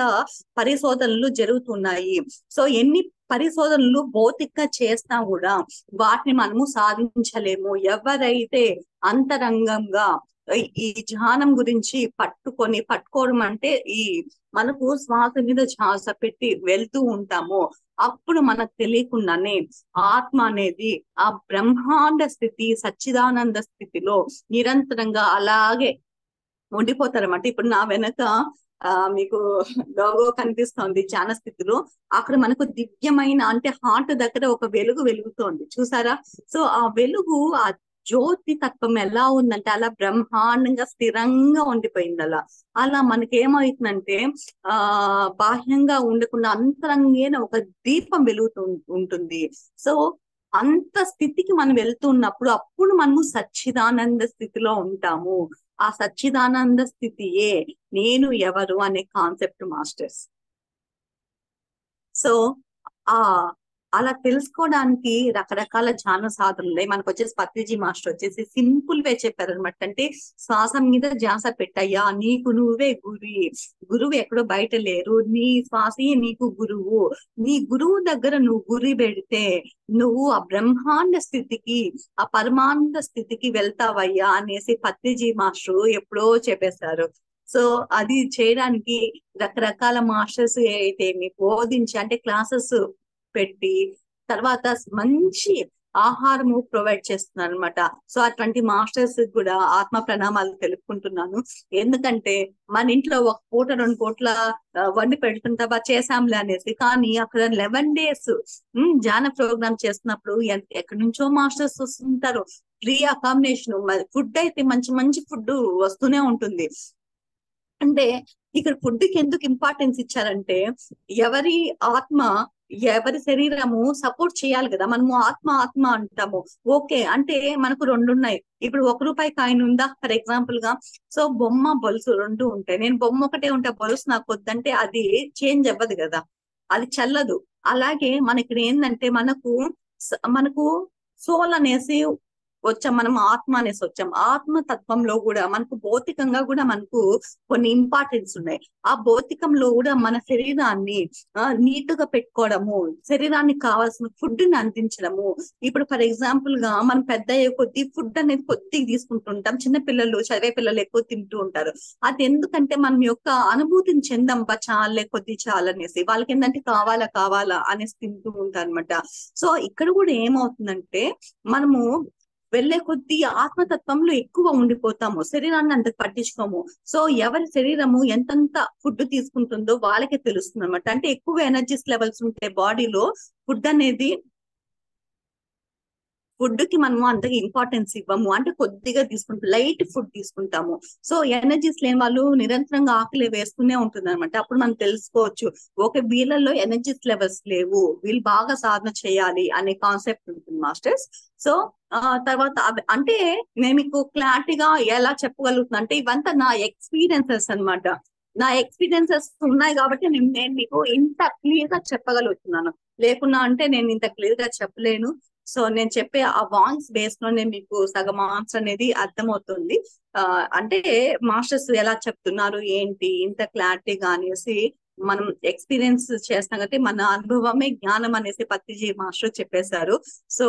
పరిశోధనలు జరుగుతున్నాయి. సో ఎన్ని పరిశోధనలు భౌతికంగా చేసినా కూడా వాటిని మనము సాధించలేము. ఎవరైతే అంతరంగంగా ఈ ధ్యానం గురించి పట్టుకోవడం అంటే ఈ మనకు శ్వాస మీద ధ్యాస పెట్టి వెళ్తూ ఉంటాము, అప్పుడు మనకు తెలియకుండానే ఆత్మ అనేది ఆ బ్రహ్మాండ స్థితి, సచ్చిదానంద స్థితిలో నిరంతరంగా అలాగే ఉండిపోతారన్నమాట. ఇప్పుడు నా వెనక మీకు లోగో కనిపిస్తోంది ధ్యాన స్థితిలో. అక్కడ మనకు దివ్యమైన అంటే హార్ట్ దగ్గర ఒక వెలుగు వెలుగుతోంది, చూసారా? సో ఆ వెలుగు, ఆ జ్యోతి తత్వం ఎలా ఉందంటే అలా బ్రహ్మాండంగా స్థిరంగా ఉండిపోయింది. అలా మనకేమవుతుందంటే బాహ్యంగా ఉండకుండా అంతరంగేన ఒక దీపం వెలుగుతూ ఉంటుంది. సో అంత స్థితికి మనం వెళ్తున్నప్పుడు అప్పుడు మనము సచ్చిదానంద స్థితిలో ఉంటాము. ఆ సచ్చిదానంద స్థితియే నేను ఎవరు అనే కాన్సెప్ట్ మాస్టర్స్. సో ఆ అలా తెలుసుకోవడానికి రకరకాల ధ్యాన సాధనలు ఉన్నాయి. మనకు వచ్చేసి పత్రిజీ మాస్టర్ వచ్చేసి సింపుల్ వే చెప్పారు అనమాట. అంటే శ్వాస మీద ధ్యాస పెట్టయ్యా, నీకు నువ్వే గురువు ఎక్కడో బయట లేరు, నీ శ్వాసే నీకు గురువు. నీ గురువు దగ్గర నువ్వు గురి పెడితే నువ్వు ఆ బ్రహ్మాండ స్థితికి, ఆ పరమానంద స్థితికి వెళ్తావయ్యా అనేసి పత్రిజీ మాస్టర్ ఎప్పుడో చెప్పేశారు. సో అది చేయడానికి రకరకాల మాస్టర్స్ అయితే బోధించి, అంటే క్లాసెస్ పెట్టి, తర్వాత మంచి ఆహారము ప్రొవైడ్ చేస్తున్నారు అనమాట. సో అటువంటి మాస్టర్స్ కూడా ఆత్మ ప్రణామాలు తెలుపుకుంటున్నాను. ఎందుకంటే మన ఇంట్లో ఒక పూట 2 పూట్ల వండి పెడుతుంటావా చేసాంలే అనేసి, కానీ అక్కడ 11 days ధ్యాన ప్రోగ్రామ్ చేస్తున్నప్పుడు ఎక్కడి నుంచో మాస్టర్స్ వస్తుంటారు. ఫ్రీ అకామిడేషన్, ఫుడ్ అయితే మంచి మంచి ఫుడ్ వస్తూనే ఉంటుంది. అంటే ఇక్కడ ఫుడ్ కి ఎందుకు ఇంపార్టెన్స్ ఇచ్చారంటే, ఎవరి ఆత్మ ఎవరి శరీరము సపోర్ట్ చేయాలి కదా. మనము ఆత్మ ఆత్మ అంటాము, ఓకే. అంటే మనకు 2 ఉన్నాయి. ఇప్పుడు 1 రూపాయి కాయిన్ ఉందా ఫర్ ఎగ్జాంపుల్ గా. సో బొమ్మ బొలుసు 2 ఉంటాయి. నేను బొమ్మ ఒకటే ఉంటే బొలుసు నాకు వద్దంటే అది చేంజ్ అవ్వదు కదా, అది చల్లదు. అలాగే మన ఇక్కడ ఏంటంటే మనకు సోల్ అనేసి వచ్చాం, మనం ఆత్మ అనేసి వచ్చాం. ఆత్మ తత్వంలో కూడా మనకు భౌతికంగా కూడా మనకు కొన్ని ఇంపార్టెన్స్ ఉన్నాయి. ఆ భౌతికంలో కూడా మన శరీరాన్ని నీటుగా పెట్టుకోవడము, శరీరానికి కావాల్సిన ఫుడ్ ని అందించడము. ఇప్పుడు ఫర్ ఎగ్జాంపుల్ గా మనం పెద్ద అయ్యే కొద్ది ఫుడ్ అనేది కొద్దిగా తీసుకుంటుంటాం. చిన్న పిల్లలు, చదివే పిల్లలు ఎక్కువ తింటూ ఉంటారు. అది ఎందుకంటే మనం యొక్క అనుభూతిని చెందంబా, చాలే కొద్ది చాలనేసి, వాళ్ళకి ఏంటంటే కావాలా అనేసి తింటూ ఉంటారు అనమాట. సో ఇక్కడ కూడా ఏమవుతుందంటే, మనము వెళ్లే కొద్దీ ఆత్మతత్వంలో ఎక్కువ ఉండిపోతాము, శరీరాన్ని అంత పట్టించుకోము. సో ఎవరి శరీరము ఎంతంత ఫుడ్ తీసుకుంటుందో వాళ్ళకే తెలుస్తుంది అనమాట. అంటే ఎక్కువ ఎనర్జీస్ లెవెల్స్ ఉంటే బాడీలో ఫుడ్ కి మనము అంతగా ఇంపార్టెన్స్ ఇవ్వము, అంటే కొద్దిగా తీసుకుంటాం, లైట్ ఫుడ్ తీసుకుంటాము. సో ఎనర్జీస్ లేని వాళ్ళు నిరంతరంగా ఆకలి వేస్తూనే ఉంటుంది అనమాట. అప్పుడు మనం తెలుసుకోవచ్చు, ఓకే వీళ్ళల్లో ఎనర్జీస్ లెవెల్స్ లేవు, వీళ్ళు బాగా సాధన చేయాలి అనే కాన్సెప్ట్ ఉంటుంది మాస్టర్స్. సో తర్వాత అంటే నేను మీకు క్లారిటీగా ఎలా చెప్పగలుగుతున్నా అంటే, ఇవంతా నా ఎక్స్పీరియన్సెస్ అన్నమాట. నా ఎక్స్పీరియన్సెస్ ఉన్నాయి కాబట్టి నేను మీకు ఇంత క్లియర్ గా చెప్పగలుగుతున్నాను. లేకున్నా అంటే నేను ఇంత క్లియర్ గా చెప్పలేను. సో నేను చెప్పే ఆ వాయిస్ బేస్ లోనే మీకు సగం ఆన్సర్ అనేది అర్థమవుతుంది. అంటే మాస్టర్స్ ఎలా చెప్తున్నారు ఏంటి ఇంత క్లారిటీగా అనేసి మనం ఎక్స్పీరియన్స్ చేస్తాం కాబట్టి, మన అనుభవమే జ్ఞానం అనేసి పత్రిజీ మాస్టర్ చెప్పేశారు. సో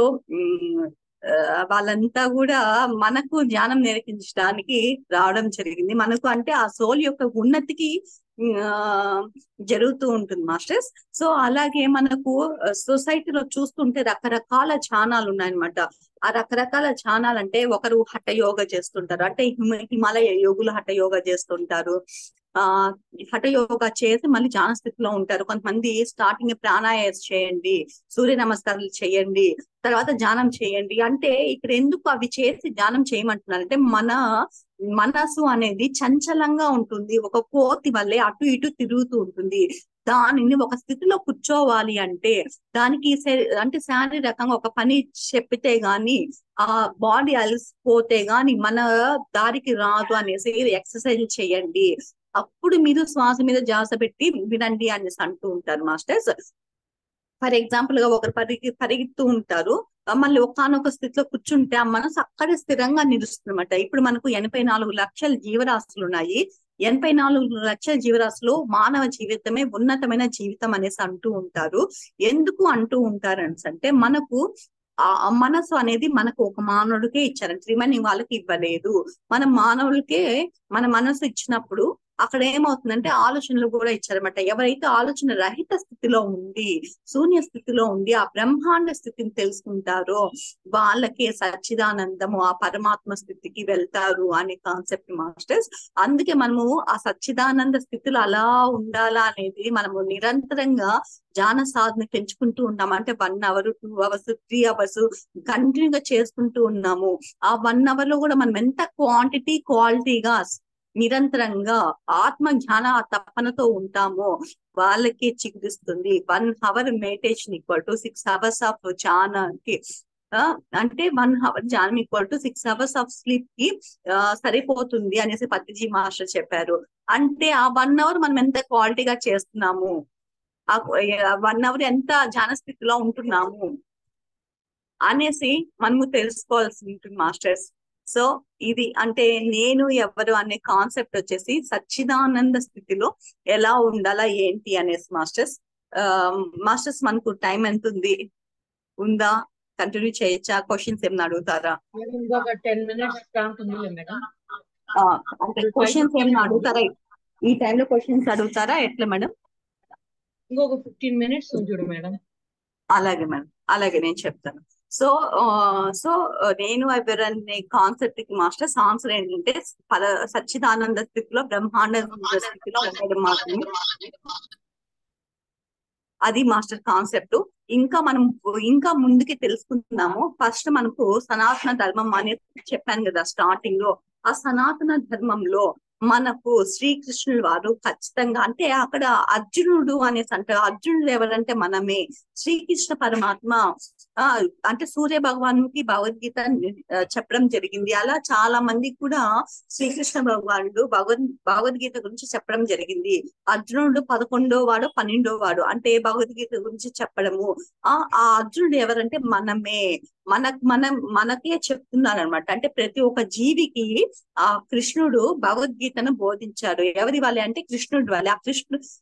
వాళ్ళంతా కూడా మనకు జ్ఞానం నేర్పించడానికి రావడం జరిగింది. మనకు అంటే ఆ సోల్ యొక్క ఉన్నతికి ఆ జరుగుతూ ఉంటుంది మాస్టర్స్. సో అలాగే మనకు సొసైటీలో చూస్తుంటే రకరకాల ఛానాలు ఉన్నాయన్నమాట. ఆ రకరకాల ఛానాలు అంటే, ఒకరు హఠ యోగా చేస్తుంటారు, అంటే హిమాలయ యోగులు హఠ యోగా చేస్తుంటారు. హఠ యోగా చేసి మళ్ళీ ధ్యాన స్థితిలో ఉంటారు. కొంతమంది స్టార్టింగ్ ప్రాణాయామం చేయండి, సూర్య నమస్కారాలు చేయండి, తర్వాత ధ్యానం చేయండి. అంటే ఇక్కడ ఎందుకు అవి చేసి ధ్యానం చేయమంటున్నారంటే, మన మనసు అనేది చంచలంగా ఉంటుంది, ఒక కోతి వల్లే అటు ఇటు తిరుగుతూ ఉంటుంది. దానిని ఒక స్థితిలో కూర్చోవాలి అంటే, దానికి అంటే శారీరకంగా ఒక పని చెప్పితే గాని, ఆ బాడీ అలసిపోతే గాని మన దారికి రాదు అనేసి ఎక్సర్సైజ్ చేయండి, అప్పుడు మీరు శ్వాస మీద ధ్యాస పెట్టి వినండి అనేసి అంటూ ఉంటారు మాస్టర్స్. ఫర్ ఎగ్జాంపుల్ గా ఒకరు పరిగెత్తూ ఉంటారు, మళ్ళీ ఒకానొక స్థితిలో కూర్చుంటే ఆ మనసు అక్కడే స్థిరంగా నిలుస్తుంది అనమాట. ఇప్పుడు మనకు 84 లక్షల జీవరాశులు ఉన్నాయి. 84 లక్షల జీవరాశులు మానవ జీవితమే ఉన్నతమైన జీవితం అనేసి అంటూ ఉంటారు. ఎందుకు అంటూ ఉంటారు అంటే, మనకు ఆ మనసు అనేది మనకు ఒక మానవుడికే ఇచ్చారు, రిమైనింగ్ వాళ్ళకి ఇవ్వలేదు. మన మానవులకే మన మనసు ఇచ్చినప్పుడు అక్కడ ఏమవుతుందంటే ఆలోచనలు కూడా ఇచ్చారన్నమాట. ఎవరైతే ఆలోచన రహిత స్థితిలో ఉండి, శూన్య స్థితిలో ఉండి ఆ బ్రహ్మాండ స్థితిని తెలుసుకుంటారో వాళ్ళకే సచ్చిదానందము, ఆ పరమాత్మ స్థితికి వెళ్తారు అనే కాన్సెప్ట్ మాస్టర్స్. అందుకే మనము ఆ సచ్చిదానంద స్థితిలో అలా ఉండాలా అనేది మనము నిరంతరంగా ధ్యాన సాధన పెంచుకుంటూ ఉన్నాము. అంటే 1 hour 2 hours 3 hours కంటిన్యూగా చేసుకుంటూ ఉన్నాము. ఆ 1 hour లో కూడా మనం ఎంత క్వాలిటీగా నిరంతరంగా ఆత్మ జ్ఞాన తపనతో ఉంటామో వాళ్ళకి చిగురిస్తుంది. 1 hour meditation equal to 6 hours of ధ్యానానికి, అంటే 1 hour ధ్యానం equal to 6 hours of sleep కి సరిపోతుంది అనేసి పత్రిజీ మాస్టర్ చెప్పారు. అంటే ఆ 1 hour మనం ఎంత క్వాలిటీగా చేస్తున్నాము, ఆ 1 అవర్ ఎంత ధ్యాన స్థితిలో ఉంటున్నాము అనేసి మనము తెలుసుకోవాల్సి ఉంటుంది మాస్టర్స్. సో ఇది అంటే నేను ఎవరు అనే కాన్సెప్ట్ వచ్చేసి సచ్చిదానంద స్థితిలో ఎలా ఉండాలా ఏంటి అనేసి మాస్టర్స్. ఆ మాస్టర్స్ మనకు టైం ఎంత ఉందా? కంటిన్యూ చేయొచ్చా? క్వశ్చన్స్ ఏమైనా అడుగుతారా? మేడం ఇంకొక 10 minutes దాకా ఉందిలే మేడం. ఆ, అంటే ఇప్పుడు క్వశ్చన్స్ 5:15 ఏమైనా ఉంది. అడుగుతారా? ఈ టైంలో క్వశ్చన్స్ అడుగుతారా ఎట్లా మేడం? ఇంకొక 15 minutes ఉంది చూడు మేడం. అలాగే మేడం, అలాగే నేను చెప్తాను. సో సో నేను ఎవరనే కాన్సెప్ట్ కి మాస్టర్స్ ఆన్సర్ ఏంటంటే సచ్చిదానంద స్థితిలో బ్రహ్మాండ స్థితిలో ఉండడం మాత్రమే అది మాస్టర్ కాన్సెప్ట్. ఇంకా మనం ఇంకా ముందుకి తెలుసుకుంటున్నాము. ఫస్ట్ మనకు సనాతన ధర్మం అనేది చెప్పాను కదా స్టార్టింగ్ లో. ఆ సనాతన ధర్మంలో మనకు శ్రీకృష్ణుడు వారు ఖచ్చితంగా అంటే అక్కడ అర్జునుడు అనేసి అంటారు. అర్జునుడు ఎవరంటే మనమే. శ్రీకృష్ణ పరమాత్మ ఆ అంటే సూర్య భగవానుకి భగవద్గీత చెప్పడం జరిగింది. అలా చాలా మంది కూడా శ్రీకృష్ణ భగవానుడు భగవద్గీత గురించి చెప్పడం జరిగింది. అర్జునుడు 11వ వాడు 12వ వాడు అంటే భగవద్గీత గురించి చెప్పడము. ఆ అర్జునుడు ఎవరంటే మనమే. మనకే చెప్తున్నారు అనమాట. అంటే ప్రతి ఒక్క జీవికి ఆ కృష్ణుడు భగవద్గీతను బోధించాడు. ఎవరి వాళ్ళే అంటే కృష్ణుడు వాళ్ళే.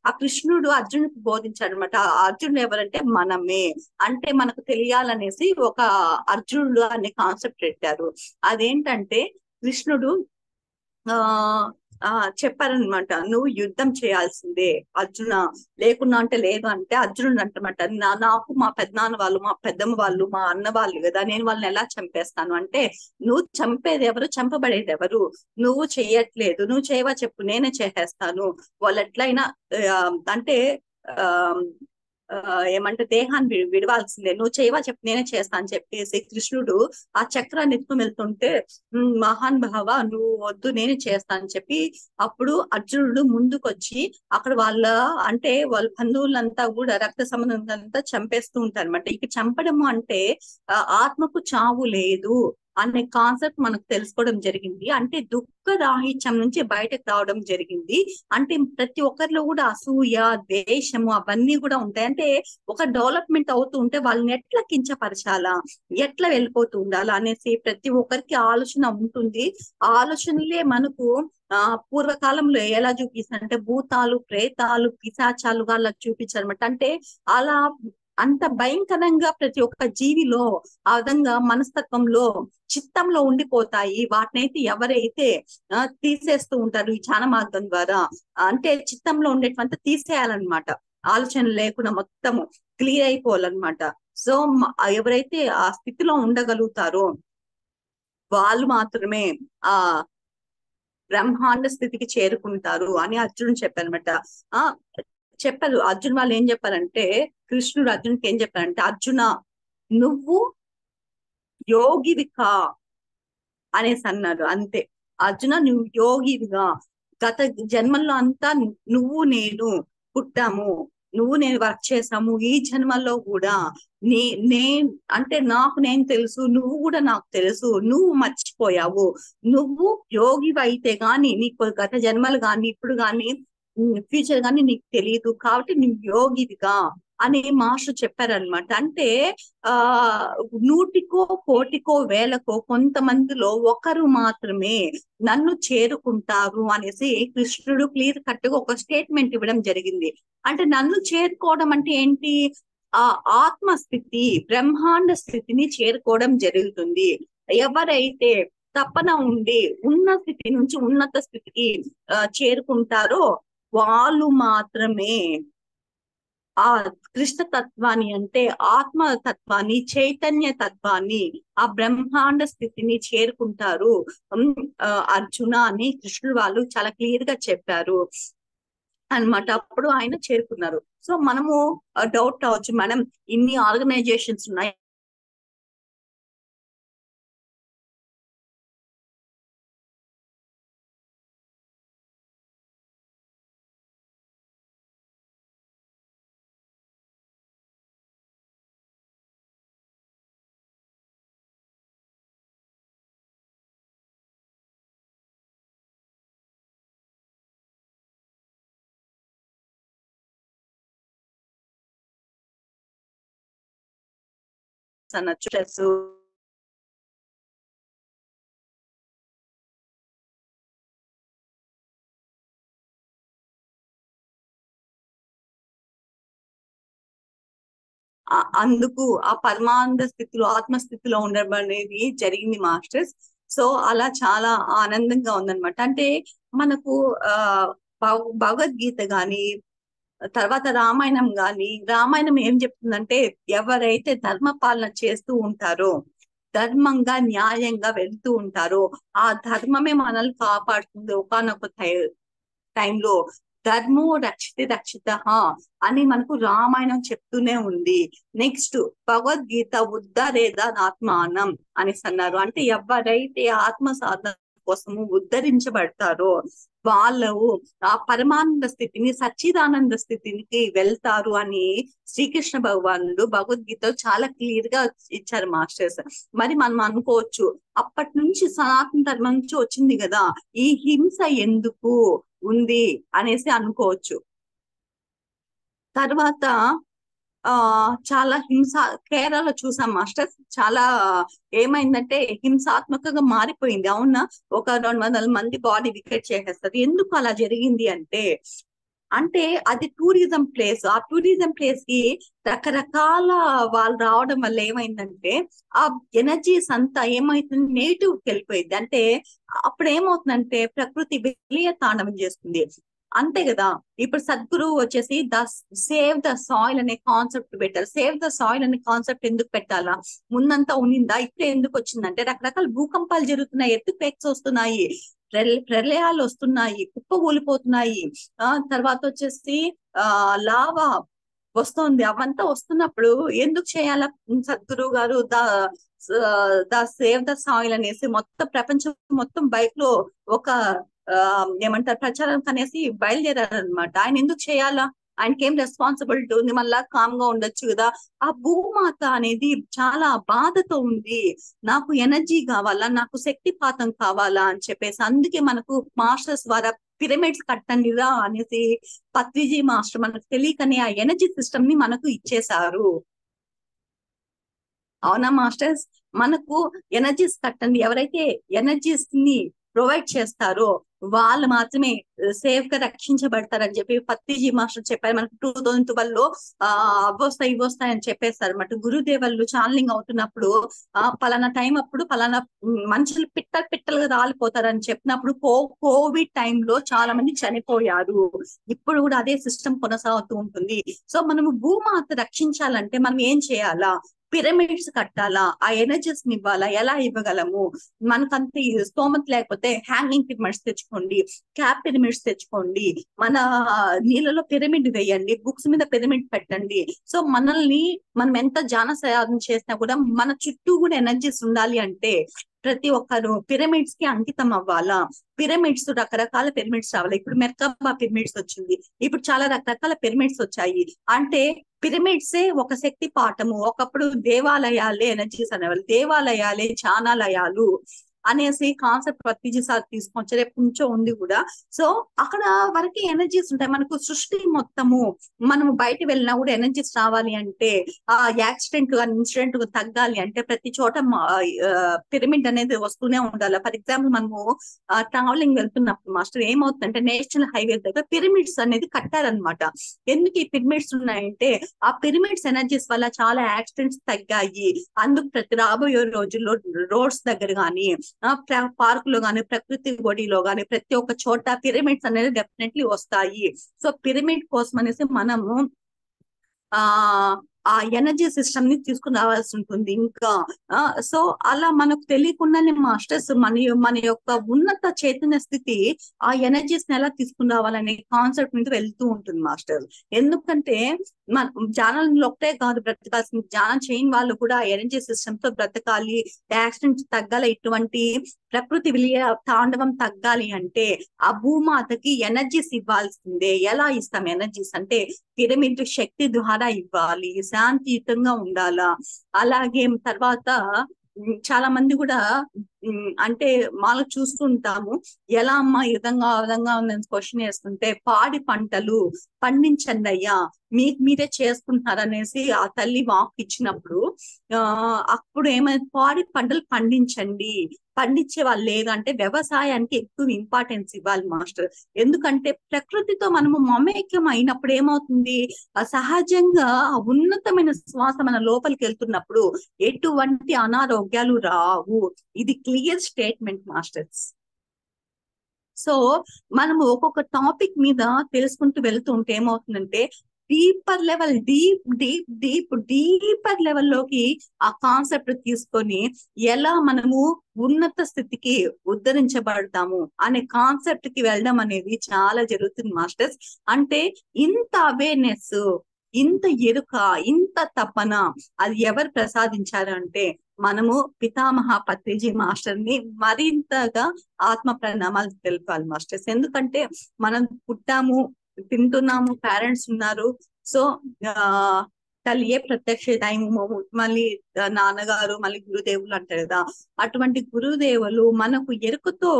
ఆ కృష్ణుడు అర్జునుడికి బోధించాడు అనమాట. ఆ అర్జునుడు ఎవరంటే మనమే. అంటే మనకు తెలియాలనేసి ఒక అర్జునుడు అనే కాన్సెప్ట్ పెట్టారు. అదేంటంటే కృష్ణుడు ఆ ఆ చెప్పారనమాట, నువ్వు యుద్ధం చేయాల్సిందే అర్జున, లేకున్నా అంటే లేదు అంటే అర్జునుడు అంటమాట, నాకు మా పెద్దనాన్న వాళ్ళు, మా పెద్దమ్మ వాళ్ళు, మా అన్న వాళ్ళు కదా, నేను వాళ్ళని ఎలా చంపేస్తాను అంటే, నువ్వు చంపేది ఎవరు, చంపబడేది ఎవరు, నువ్వు చెయ్యట్లేదు, నువ్వు చేయవా చెప్పు, నేనే చేసేస్తాను. వాళ్ళు ఎట్లయినా ఆ, అంటే ఆ ఆ ఏమంటే దేహాన్ని విడవాల్సిందే, నువ్వు చేయవా చెప్పు, నేనే చేస్తా అని చెప్పేసి కృష్ణుడు ఆ చక్రాన్ని ఎత్తుకుని వెళ్తుంటే, మహాన్ భావ నువ్వు వద్దు నేనే చేస్తా అని చెప్పి అప్పుడు అర్జునుడు ముందుకొచ్చి అక్కడ అంటే వాళ్ళ బంధువులంతా కూడా రక్త సంబంధం అంతా చంపేస్తూ ఉంటారు అనమాట. ఇక చంపడము అంటే ఆత్మకు చావు లేదు అనే కాన్సెప్ట్ మనకు తెలుసుకోవడం జరిగింది. అంటే దుఃఖ రాహిత్యం నుంచి బయటకు రావడం జరిగింది. అంటే ప్రతి ఒక్కరిలో కూడా అసూయ, ద్వేషము అవన్నీ కూడా ఉంటాయి. అంటే ఒక డెవలప్మెంట్ అవుతూ ఉంటే వాళ్ళని ఎట్లా కించపరచాలా, ఎట్లా వెళ్ళిపోతూ ఉండాలా అనేసి ప్రతి ఒక్కరికి ఆలోచన ఉంటుంది. ఆ ఆలోచనలే మనకు పూర్వకాలంలో ఎలా చూపిస్తారంటే భూతాలు, ప్రేతాలు, పిశాచాలుగా అలా చూపించారనమాట. అంటే అలా అంత భయంకరంగా ప్రతి ఒక్క జీవిలో ఆ విధంగా మనస్తత్వంలో చిత్తంలో ఉండిపోతాయి. వాటినైతే ఎవరైతే తీసేస్తూ ఉంటారు ఈ ధ్యాన మార్గం ద్వారా, అంటే చిత్తంలో ఉండేటువంటి తీసేయాలన్నమాట. ఆలోచన లేకుండా మొత్తము క్లియర్ అయిపోవాలన్నమాట. సో ఎవరైతే ఆ స్థితిలో ఉండగలుగుతారో వాళ్ళు మాత్రమే ఆ బ్రహ్మాండ స్థితికి చేరుకుంటారు అని అర్జునుడు చెప్పారనమాట. ఆ చెప్పారు అర్జున్ వాళ్ళు ఏం చెప్పారంటే, కృష్ణుడు అర్జునుడికి ఏం చెప్పారంటే, అర్జున నువ్వు యోగివి కా అనేసి అన్నాడు. అంతే, అర్జున నువ్వు యోగివిగా, గత జన్మల్లో అంతా నువ్వు నేను పుట్టాము, నువ్వు నేను వర్క్ చేసాము, ఈ జన్మల్లో కూడా నే నే అంటే నాకు నేను తెలుసు, నువ్వు కూడా నాకు తెలుసు, నువ్వు మర్చిపోయావు. నువ్వు యోగివి అయితే గాని నీకు గత జన్మలు గాని ఇప్పుడు గాని ఫ్యూచర్ గాని నీకు తెలియదు, కాబట్టి నువ్వు యోగివిగా అని మాస్టర్ చెప్పారనమాట. అంటే ఆ నూటికో కోటికో వేలకో కొంతమందిలో ఒకరు మాత్రమే నన్ను చేరుకుంటారు అనేసి కృష్ణుడు క్లియర్ కట్ గా ఒక స్టేట్మెంట్ ఇవ్వడం జరిగింది. అంటే నన్ను చేరుకోవడం అంటే ఏంటి, ఆ ఆత్మస్థితి, బ్రహ్మాండ స్థితిని చేరుకోవడం జరుగుతుంది. ఎవరైతే తపన ఉండి ఉన్న స్థితి నుంచి ఉన్నత స్థితికి చేరుకుంటారో వాళ్ళు మాత్రమే ఆ కృష్ణ తత్వాన్ని, అంటే ఆత్మ తత్వాన్ని, చైతన్య తత్వాన్ని, ఆ బ్రహ్మాండ స్థితిని చేరుకుంటారు అర్జున అని కృష్ణుడు వాళ్ళు చాలా క్లియర్ గా చెప్పారు అన్నమాట. అప్పుడు ఆయన చేరుకున్నారు. సో మనము డౌట్ రావచ్చు, మనం ఇన్ని ఆర్గనైజేషన్స్ ఉన్నాయి, అనొచ్చు. స్ట్రెస్ అందుకు ఆ పరమానంద స్థితిలో ఆత్మస్థితిలో ఉండడం అనేది జరిగింది మాస్టర్స్. సో అలా చాలా ఆనందంగా ఉందన్నమాట. అంటే మనకు ఆ భగవద్గీత గాని తర్వాత రామాయణం గాని, రామాయణం ఏం చెప్తుందంటే ఎవరైతే ధర్మ పాలన చేస్తూ ఉంటారో, ధర్మంగా న్యాయంగా వెళ్తూ ఉంటారో ఆ ధర్మమే మనల్ని కాపాడుతుంది ఒకానొక టైంలో. ధర్మో రక్షిత రక్షిత అని మనకు రామాయణం చెప్తూనే ఉంది. నెక్స్ట్ భగవద్గీత ఉద్ధరేద ఆత్మానం అనేసి అన్నారు. అంటే ఎవరైతే ఆత్మ సాధన కోసము ఉద్ధరించబడతారో వాళ్ళు ఆ పరమానంద స్థితిని, సచ్చిదానంద స్థితికి వెళ్తారు అని శ్రీకృష్ణ భగవానుడు భగవద్గీత చాలా క్లియర్ గా ఇచ్చారు మాస్టర్స్. మరి మనం అనుకోవచ్చు అప్పటి నుంచి సనాతన ధర్మం నుంచి వచ్చింది కదా, ఈ హింస ఎందుకు ఉంది అనేసి అనుకోవచ్చు. తర్వాత చాలా కేరళలో చూసాం మాస్టర్స్. చాలా ఏమైందంటే హింసాత్మకంగా మారిపోయింది. అవునా, ఒక 200 మంది బాడీ వికెట్ చేసేస్తారు. ఎందుకు అలా జరిగింది అంటే అది టూరిజం ప్లేస్. ఆ టూరిజం ప్లేస్ కి రకరకాల వాళ్ళు రావడం వల్ల ఏమైందంటే ఆ ఎనర్జీస్ అంతా ఏమైతుంది, నెగిటివ్ వెళ్ళిపోయింది. అంటే అప్పుడు ఏమవుతుందంటే ప్రకృతి విలయ తాండవం చేస్తుంది. అంతే కదా. ఇప్పుడు సద్గురు వచ్చేసి సేవ్ ద సాయిల్ అనే కాన్సెప్ట్ పెట్టారు. సేవ్ ద సాయిల్ అనే కాన్సెప్ట్ ఎందుకు పెట్టాలా? ముందంతా ఉన్నిందా? ఇప్పుడు ఎందుకు వచ్చిందంటే రకరకాల భూకంపాలు జరుగుతున్నాయి, ఎర్త్ క్వేక్స్ వస్తున్నాయి, ప్రళయాలు వస్తున్నాయి, కుప్పకూలిపోతున్నాయి. తర్వాత వచ్చేసి లావా వస్తుంది. అవంతా వస్తున్నప్పుడు ఎందుకు చేయాలా సద్గురు గారు ద సేవ్ ద సాయిల్ అనేసి మొత్తం ప్రపంచం మొత్తం బైక్ లో ఒక ఏమంటారు ప్రచారం అనేసి బయలుదేరారనమాట. ఆయన ఎందుకు చేయాలా? ఆయనకి ఏం రెస్పాన్సిబిలిటీ ఉంది? మళ్ళా కామ్ గా ఉండొచ్చు కదా. ఆ భూమాత అనేది చాలా బాధతో ఉంది, నాకు ఎనర్జీ కావాలా, నాకు శక్తిపాతం కావాలా అని చెప్పేసి అందుకే మనకు మాస్టర్స్ ద్వారా పిరమిడ్స్ కట్టండిరా అనేసి పత్రిజీ మాస్టర్ మనకు తెలియకనే ఆ ఎనర్జీ సిస్టమ్ ని మనకు ఇచ్చేశారు. అవునా మాస్టర్స్? మనకు ఎనర్జీస్ కట్టండి, ఎవరైతే ఎనర్జీస్ ని ప్రొవైడ్ చేస్తారో వాళ్ళు మాత్రమే సేఫ్ గా రక్షించబడతారని చెప్పి పత్రిజీ మాస్టర్ చెప్పారు మనకు. 2012 లో అవొస్తాయి ఇవొస్తాయి అని చెప్పేస్తారు అన్నమాట. గురుదేవులు ఛానలింగ్ అవుతున్నప్పుడు పలానా టైం అప్పుడు పలానా మనుషులు పిట్టలుగా రాలిపోతారని చెప్పినప్పుడు కోవిడ్ టైంలో చాలా మంది చనిపోయారు. ఇప్పుడు కూడా అదే సిస్టమ్ కొనసాగుతూ ఉంటుంది. సో మనము భూమాత రక్షించాలంటే మనం ఏం చేయాలా? పిరమిడ్స్ కట్టాలా? ఆ ఎనర్జీస్ ని ఇవ్వాలా? ఎలా ఇవ్వగలము? మనకంత స్తోమత లేకపోతే హ్యాంగింగ్ పిరమిడ్స్ తెచ్చుకోండి, క్యాప్ పిరమిడ్స్ తెచ్చుకోండి, మన నీళ్ళలో పిరమిడ్ వేయండి, బుక్స్ మీద పిరమిడ్ పెట్టండి. సో మనల్ని మనం ఎంత జాన సాధన చేసినా కూడా మన చుట్టూ కూడా ఎనర్జీస్ ఉండాలి అంటే ప్రతి ఒక్కరు పిరమిడ్స్ కి అంకితం అవ్వాలా. పిరమిడ్స్ రకరకాల పిరమిడ్స్ రావాలి. ఇప్పుడు మెర్కబా పిరమిడ్స్ వచ్చింది, ఇప్పుడు చాలా రకరకాల పిరమిడ్స్ వచ్చాయి. అంటే పిరమిడ్సే ఒక శక్తి పాఠము. ఒకప్పుడు దేవాలయాలే ఎనర్జీస్ అనేవాళ్ళు, దేవాలయాలే ధ్యానాలయాలు అనేసి కాన్సెప్ట్ పత్రిజీ సార్ తీసుకొచ్చారు. రేపు నుంచో ఉంది కూడా. సో అక్కడ వరకు ఎనర్జీస్ ఉంటాయి. మనకు సృష్టి మొత్తము మనము బయట వెళ్ళినా కూడా ఎనర్జీస్ రావాలి అంటే ఆ యాక్సిడెంట్ ఇన్సిడెంట్ తగ్గాలి అంటే ప్రతి చోట పిరమిడ్ అనేది వస్తూనే ఉండాలి. ఫర్ ఎగ్జాంపుల్ మనము ట్రావెలింగ్ వెళ్తున్నప్పుడు మాస్టర్ ఏమవుతుందంటే నేషనల్ హైవే దగ్గర పిరమిడ్స్ అనేది కట్టారనమాట. ఎందుకు ఈ పిరమిడ్స్ ఉన్నాయంటే ఆ పిరమిడ్స్ ఎనర్జీస్ వల్ల చాలా యాక్సిడెంట్స్ తగ్గాయి. అందుకు ప్రతి రాబోయే రోజుల్లో రోడ్స్ దగ్గర కానీ పార్కులో గాని ప్రకృతి ఒడిలో గాని ప్రతి ఒక్క చోట పిరమిడ్స్ అనేది డెఫినెట్లీ వస్తాయి. సో పిరమిడ్ కోసం అనేసి మనము ఆ ఎనర్జీ సిస్టమ్ ని తీసుకుని రావాల్సి ఉంటుంది. ఇంకా సో అలా మనకు తెలియకుండానే మాస్టర్స్ మన యొక్క ఉన్నత చైతన్య స్థితి ఆ ఎనర్జీస్ ని ఎలా తీసుకుని రావాలనే కాన్సెప్ట్ మీద వెళ్తూ ఉంటుంది మాస్టర్. ఎందుకంటే మన ధ్యానంలో ఒకటే కాదు బ్రతకాల్సింది, ధ్యానం చేయని వాళ్ళు కూడా ఆ ఎనర్జీ సిస్టమ్ తో బ్రతకాలి, యాక్సిడెంట్స్ తగ్గాలి, ఇటువంటి ప్రకృతి విలయ తాండవం తగ్గాలి అంటే ఆ భూమాతకి ఎనర్జీస్ ఇవ్వాల్సిందే. ఎలా ఇస్తాం ఎనర్జీస్ అంటే పిరమిడ్ శక్తి ద్వారా ఇవ్వాలి, శాంతియుతంగా ఉండాలా. అలాగే తర్వాత చాలా మంది కూడా అంటే మనం చూస్తుంటాము, ఎలా అమ్మా ఈ విధంగా ఆ విధంగా ఉందని క్వశ్చన్ వేస్తుంటే, పాడి పంటలు పండించండి అయ్యా, మీకు మీరే చేసుకుంటున్నారనేసి ఆ తల్లి వాక్ ఇచ్చినప్పుడు, ఆ అప్పుడు ఏమైంది, పాడి పంటలు పండించండి, పండించే వాళ్ళు లేదు అంటే వ్యవసాయానికి ఎక్కువ ఇంపార్టెన్స్ ఇవ్వాలి మాస్టర్. ఎందుకంటే ప్రకృతితో మనము మమేక్యం అయినప్పుడు ఏమవుతుంది, సహజంగా ఆ ఉన్నతమైన శ్వాస మన లోపలికి వెళ్తున్నప్పుడు ఎటువంటి అనారోగ్యాలు రావు. ఇది క్లియర్ స్టేట్మెంట్ మాస్టర్స్. సో మనము ఒక్కొక్క టాపిక్ మీద తెలుసుకుంటూ వెళ్తూ ఉంటే ఏమవుతుందంటే, డీపర్ లెవెల్, డీపర్ లెవెల్లోకి ఆ కాన్సెప్ట్ తీసుకొని ఎలా మనము ఉన్నత స్థితికి ఉద్ధరించబడతాము అనే కాన్సెప్ట్ కి వెళ్ళడం అనేది చాలా జరుగుతుంది మాస్టర్స్. అంటే ఇంత అవేర్నెస్, ఇంత ఎరుక, ఇంత తపన అది ఎవరు ప్రసాదించారు అంటే మనము పితామహ పత్రిజీ మాస్టర్ ని మరింతగా ఆత్మ ప్రణామాలు తెలపాలి మాస్టర్స్. ఎందుకంటే మనం పుట్టాము, తింటున్నాము, పేరెంట్స్ ఉన్నారు. సో ఆ తల్లియే ప్రత్యక్ష దైవము, మళ్ళీ నాన్నగారు, మళ్ళీ గురుదేవులు అంటారు కదా, అటువంటి గురుదేవులు మనకు ఎరుకతో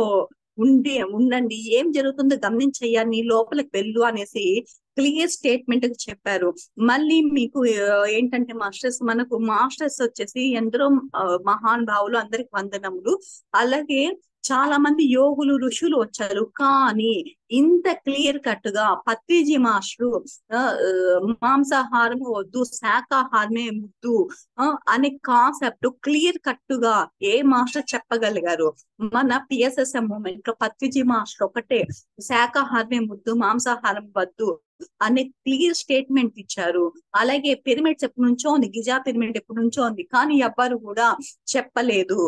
ఉండండి, ఏం జరుగుతుందో గమనించయ్యా, నీ లోపలికి వెళ్ళు అనేసి క్లియర్ స్టేట్మెంట్ చెప్పారు. మళ్ళీ మీకు ఏంటంటే మాస్టర్స్, మనకు మాస్టర్స్ వచ్చేసి ఎందరో మహాన్ భావులు, అందరికి వందనములు. అలాగే చాలా మంది యోగులు, ఋషులు వచ్చారు, కానీ ఇంత క్లియర్ కట్ గా పత్రిజీ మాస్టరు మాంసాహారం వద్దు, శాకాహారమే ముద్దు అనే కాన్సెప్ట్ క్లియర్ కట్ గా ఏ మాస్టర్ చెప్పగలిగారు? మన పిఎస్ఎస్ఎం మూమెంట్ లో పత్రిజీ మాస్టర్ ఒకటే శాకాహారమే ముద్దు, మాంసాహారం వద్దు అనే క్లియర్ స్టేట్మెంట్ ఇచ్చారు. అలాగే పిరమిడ్స్ ఎప్పటి నుంచో ఉంది, గిజా పిరమిడ్ ఎప్పటి నుంచో ఉంది, కానీ ఎవ్వరు కూడా చెప్పలేదు.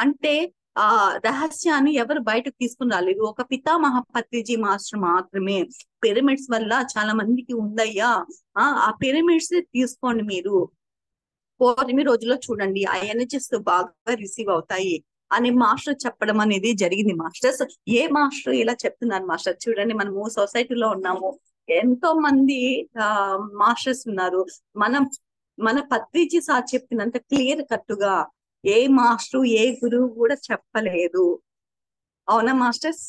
అంటే ఆ రహస్యాన్ని ఎవరు బయటకు తీసుకుని రాలేదు. ఒక పితామహ పత్రిజీ మాస్టర్ మాత్రమే పిరమిడ్స్ వల్ల చాలా మందికి ఉందయ్యా, ఆ పిరమిడ్స్ తీసుకోండి మీరు, పౌర్ణమి రోజుల్లో చూడండి ఆ ఎనర్జీస్ బాగా రిసీవ్ అవుతాయి అని మాస్టర్ చెప్పడం అనేది జరిగింది మాస్టర్స్. ఏ మాస్టర్ ఇలా చెప్తున్నారు మాస్టర్? చూడండి, మనము సొసైటీలో ఉన్నాము, ఎంతో మంది మాస్టర్స్ ఉన్నారు. మనం మన పత్రిజీ సార్ చెప్పినంత క్లియర్ కట్టుగా ఏ మాస్టర్, ఏ గురువు కూడా చెప్పలేదు. అవునా మాస్టర్స్?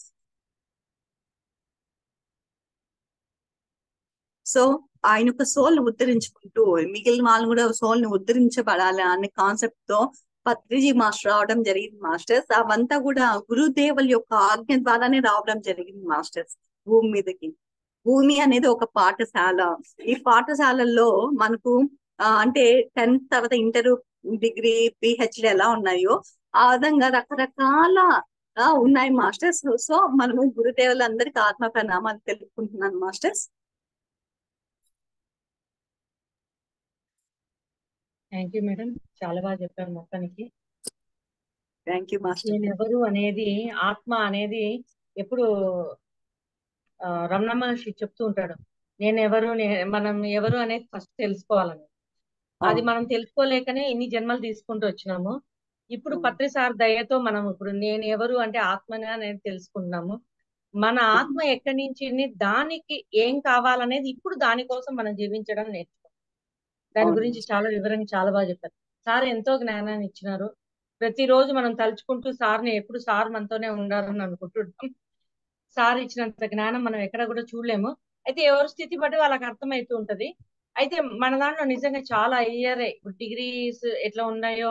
సో ఆయన యొక్క సోల్ ని ఉద్ధరించుకుంటూ మిగిలిన వాళ్ళు కూడా సోల్ ని ఉద్ధరించబడాలి అనే కాన్సెప్ట్ తో పత్రిజీ మాస్టర్ రావడం జరిగింది మాస్టర్స్. అవంతా కూడా గురుదేవుల యొక్క ఆజ్ఞ ద్వారానే రావడం జరిగింది మాస్టర్స్ భూమి మీదకి. భూమి అనేది ఒక పాఠశాల. ఈ పాఠశాలల్లో మనకు అంటే 10th తర్వాత ఇంటర్, డిగ్రీ, పిహెచ్డి ఎలా ఉన్నాయో ఆ విధంగా రకరకాల ఉన్నాయి మాస్టర్స్. సో మనము గురుదేవులందరికీ ఆత్మ ప్రణామాలు తెలుపుకుంటున్నాను మాస్టర్స్. థ్యాంక్ యూ మేడం, చాలా బాగా చెప్పారు. మొత్తానికి థ్యాంక్ యూ మాస్టర్. నేనెవరు అనేది, ఆత్మ అనేది ఎప్పుడు రమణ మహర్షి చెప్తూ ఉంటాడు, నేనెవరు, మనం ఎవరు అనేది ఫస్ట్ తెలుసుకోవాలని. అది మనం తెలుసుకోలేకనే ఇన్ని జన్మలు తీసుకుంటూ వచ్చినాము. ఇప్పుడు పత్రిసార్ దయతో మనం ఇప్పుడు నేను ఎవరు అంటే ఆత్మని అనేది తెలుసుకుంటున్నాము. మన ఆత్మ ఎక్కడి నుంచి, దానికి ఏం కావాలనేది ఇప్పుడు దానికోసం మనం జీవించడం నేర్చుకోవాలి. దాని గురించి చాలా వివరంగా చాలా బాగా చెప్పారు. సార్ ఎంతో జ్ఞానాన్ని ఇచ్చినారు. ప్రతిరోజు మనం తలుచుకుంటూ సార్ని, ఎప్పుడు సార్ మనతోనే ఉండాలని అనుకుంటుంటాం. సార్ ఇచ్చినంత జ్ఞానం మనం ఎక్కడ కూడా చూడలేము. అయితే ఎవరి స్థితి బట్టి వాళ్ళకి అర్థమవుతూ ఉంటది. అయితే మన దాంట్లో నిజంగా చాలా అయ్యరే, ఇప్పుడు డిగ్రీస్ ఎట్లా ఉన్నాయో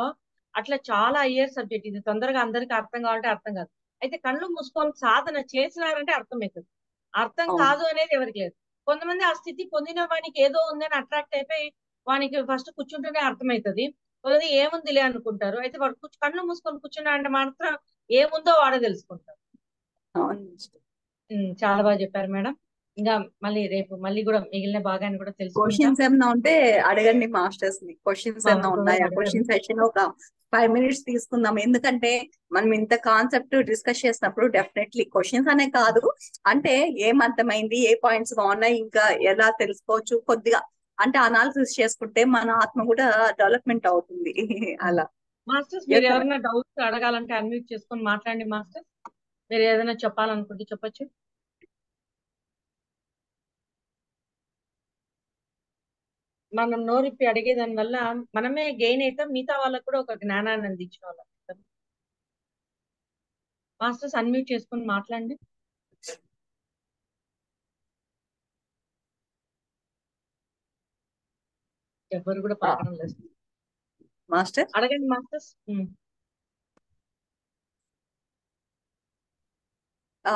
అట్లా చాలా అయ్యర్ సబ్జెక్ట్. ఇది తొందరగా అందరికీ అర్థం కావాలంటే అర్థం కాదు. అయితే కళ్ళు మూసుకొని సాధన చేసినారంటే అర్థమవుతుంది. అర్థం కాదు అనేది ఎవరికి లేదు. కొంతమంది ఆ స్థితి పొందిన వానికి ఏదో ఉందని అట్రాక్ట్ అయిపోయి వానికి ఫస్ట్ కూర్చుంటేనే అర్థమవుతుంది. కొంతమంది ఏముందిలే అనుకుంటారు. అయితే వాడు కళ్ళు మూసుకొని కూర్చున్నా అంటే మాత్రం ఏముందో వాడే తెలుసుకుంటారు. చాలా బాగా చెప్పారు మేడం. ఇంకా మళ్ళీ రేపు మళ్ళీ కూడా మిగిలిన భాగాన్ని కూడా తెలుసుకుంటాం. క్వశ్చన్స్ ఏమైనా ఉంటే అడగండి మాస్టర్స్ ని. క్వశ్చన్స్ ఏమైనా ఉన్నాయా? క్వశ్చన్ సెషన్ ఒక 5 minutes తీసుకుందాం. ఎందుకంటే మనం ఇంత కాన్సెప్ట్ డిస్కస్ చేసినప్పుడు డెఫినెట్లీ క్వశ్చన్స్ అనే కాదు, అంటే ఏం అర్థమైంది, ఏ పాయింట్స్ బాగున్నాయి, ఇంకా ఎలా తెలుసుకోవచ్చు, కొద్దిగా అంటే అనాలిసిస్ చేసుకుంటే మన ఆత్మ కూడా డెవలప్మెంట్ అవుతుంది. అలా మాస్టర్స్ మీరు ఎవరైనా డౌట్స్ అడగాలంటే అన్మ్యూట్ చేసుకొని మాట్లాడండి. మాస్టర్స్ మీరు ఏదైనా చెప్పాలనుకుంటే చెప్పొచ్చు. మనం నోరిప్పి అడిగేదాని వల్ల మనమే గెయిన్ అవుతాం, మిగతా వాళ్ళకు కూడా ఒక జ్ఞానాన్ని అందించిన వాళ్ళం. మాస్టర్స్ అన్మ్యూట్ చేసుకొని మాట్లాడండి. ఎవరు కూడా పలకడం లేదు. మాస్టర్ అడగండి మాస్టర్స్. ఆ,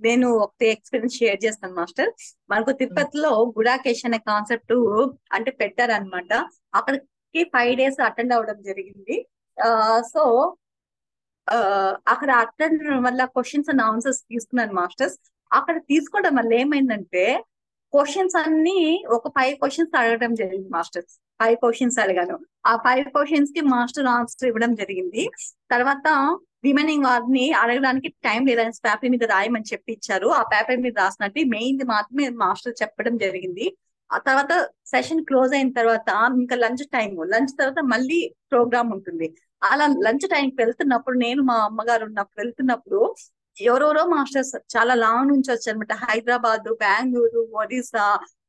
నేను ఒకటి ఎక్స్పీరియన్స్ షేర్ చేస్తాను మాస్టర్. మనకు తిరుపతిలో గుడాకేష్ అనే కాన్సెప్ట్ అంటే పెట్టారనమాట. అక్కడికి 5 days అటెండ్ అవ్వడం జరిగింది. సో అక్కడ అటెండ్ వల్ల క్వశ్చన్స్ అండ్ ఆన్సర్స్ తీసుకున్నాను మాస్టర్స్. అక్కడ తీసుకోవడం వల్ల ఏమైందంటే క్వశ్చన్స్ అన్ని ఒక 5 questions అడగడం జరిగింది మాస్టర్స్. 5 questions అడిగాను. ఆ 5 questions కి మాస్టర్ ఆన్సర్ ఇవ్వడం జరిగింది. తర్వాత రిమైనింగ్ వారిని అడగడానికి టైం లేదని పేపర్ మీద రాయమని చెప్పి ఇచ్చారు. ఆ పేపర్ మీద రాసినట్టు మెయిన్ మాత్రమే మాస్టర్ చెప్పడం జరిగింది. ఆ తర్వాత సెషన్ క్లోజ్ అయిన తర్వాత ఇంకా లంచ్ తర్వాత మళ్ళీ ప్రోగ్రామ్ ఉంటుంది. అలా లంచ్ టైంకి వెళ్తున్నప్పుడు నేను మా అమ్మగారు ఉన్నప్పుడు వెళ్తున్నప్పుడు ఎవరెవరో మాస్టర్స్ చాలా లాంగ్ నుంచి వచ్చారనమాట. హైదరాబాద్, బెంగళూరు, ఒడిస్సా,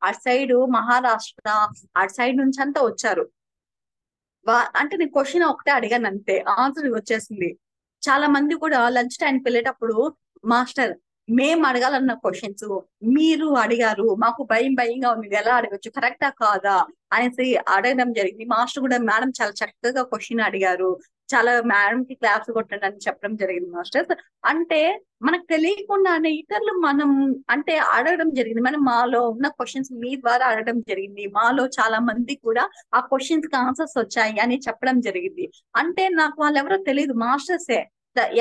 అటు సైడ్ మహారాష్ట్ర, అటు సైడ్ నుంచి అంతా వచ్చారు. అంటే నేను క్వశ్చన్ ఒకటే అడిగాను అంతే, ఆన్సర్ వచ్చేసింది. చాలా మంది కూడా లంచ్ టైంకి వెళ్ళేటప్పుడు మాస్టర్ మేము అడగాలన్న క్వశ్చన్స్ మీరు అడిగారు, మాకు భయంగా ఉంది, ఇది ఎలా అడగచ్చు, కరెక్టా కాదా అనేసి అడగడం జరిగింది. మాస్టర్ కూడా మేడం చాలా చక్కగా క్వశ్చన్ అడిగారు, చాలా మేడం కి క్లాప్స్ కొట్టండి అని చెప్పడం జరిగింది మాస్టర్. అంటే మనకు తెలియకుండానే ఇతరులు మనం అంటే అడగడం జరిగింది. మనం మాలో ఉన్న క్వశ్చన్స్ మీ ద్వారా అడగడం జరిగింది. మాలో చాలా మంది కూడా ఆ క్వశ్చన్స్ కి ఆన్సర్స్ వచ్చాయి అని చెప్పడం జరిగింది. అంటే నాకు వాళ్ళు ఎవరో తెలియదు, మాస్టర్సే.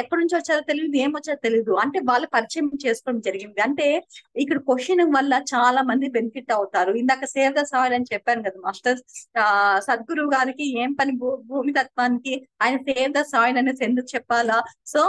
ఎక్కడి నుంచి వచ్చారో తెలియదు, ఏమొచ్చారో తెలియదు. అంటే వాళ్ళు పరిచయం చేసుకోవడం జరిగింది. అంటే ఇక్కడ క్వశ్చన్ వల్ల చాలా మంది బెనిఫిట్ అవుతారు. ఇందాక సేవ్ ద సాయిల్ అని చెప్పాను కదా మాస్టర్స్. సద్గురు గారికి ఏం పని భూమి తత్వానికి, ఆయన సేవ్ ద సాయిల్ అనేసి ఎందుకు చెప్పాలా? సో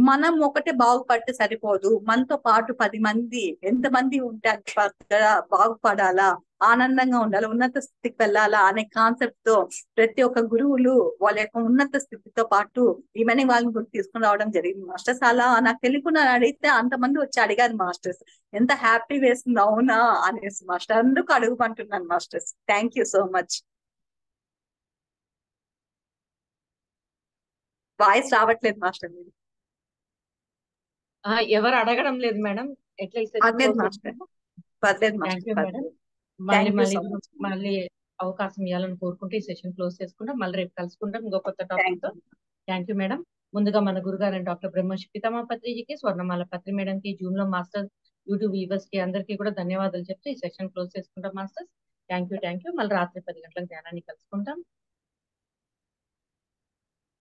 మనం ఒకటే బాగుపడితే సరిపోదు, మనతో పాటు 10 మంది, ఎంతమంది ఉంటే అంత బాగుపడాలా, ఆనందంగా ఉండాలి, ఉన్నత స్థితికి వెళ్ళాలా అనే కాన్సెప్ట్ తో ప్రతి ఒక్క గురువులు వాళ్ళ యొక్క ఉన్నత స్థితితో పాటు ఈమెని వాళ్ళని కూడా తీసుకుని రావడం జరిగింది మాస్టర్స్. అలా నాకు తెలియకుండా అడిగితే అంతమంది వచ్చి అడిగారు మాస్టర్స్. ఎంత హ్యాపీ వేస్తుంది అవునా అనేసి మాస్టర్. అందుకు అడుగుమంటున్నాను masters. Thank you so much. Voice రావట్లేదు మాస్టర్ మీరు. ఎవరు అడగడం లేదు మేడం. ఎట్లా ఈ సెషన్ పర్లేదు మాస్టర్, పర్లేదు థ్యాంక్ మాస్టర్, యూ మేడం. పర్లేదు. మళ్ళీ థ్యాంక్ యూ మళ్ళీ సో మచ్. మళ్ళీ అవకాశం ఇవ్వాలని కోరుకుంటూ ఈ సెషన్ క్లోజ్ చేసుకుంటాం. మళ్ళీ రేపు కలుసుకుంటాం ఇంకో కొత్త టాపిక్ తో. Thank you madam. ముందుగా మన గురుగారు డాక్టర్ బ్రహ్మశ్రీ పితామా పత్రిజీకి, స్వర్ణమాల పత్రి మేడం కి, జూమ్ లో మాస్టర్ యూట్యూబ్ వ్యూవర్స్ కి అందరికీ కూడా ధన్యవాదాలు చెప్తూ ఈ సెషన్ క్లోజ్ చేసుకుంటాం మాస్టర్స్. Thank you. మళ్ళీ రాత్రి 10 గంటలకు ధ్యానాన్ని కలుసుకుంటాం.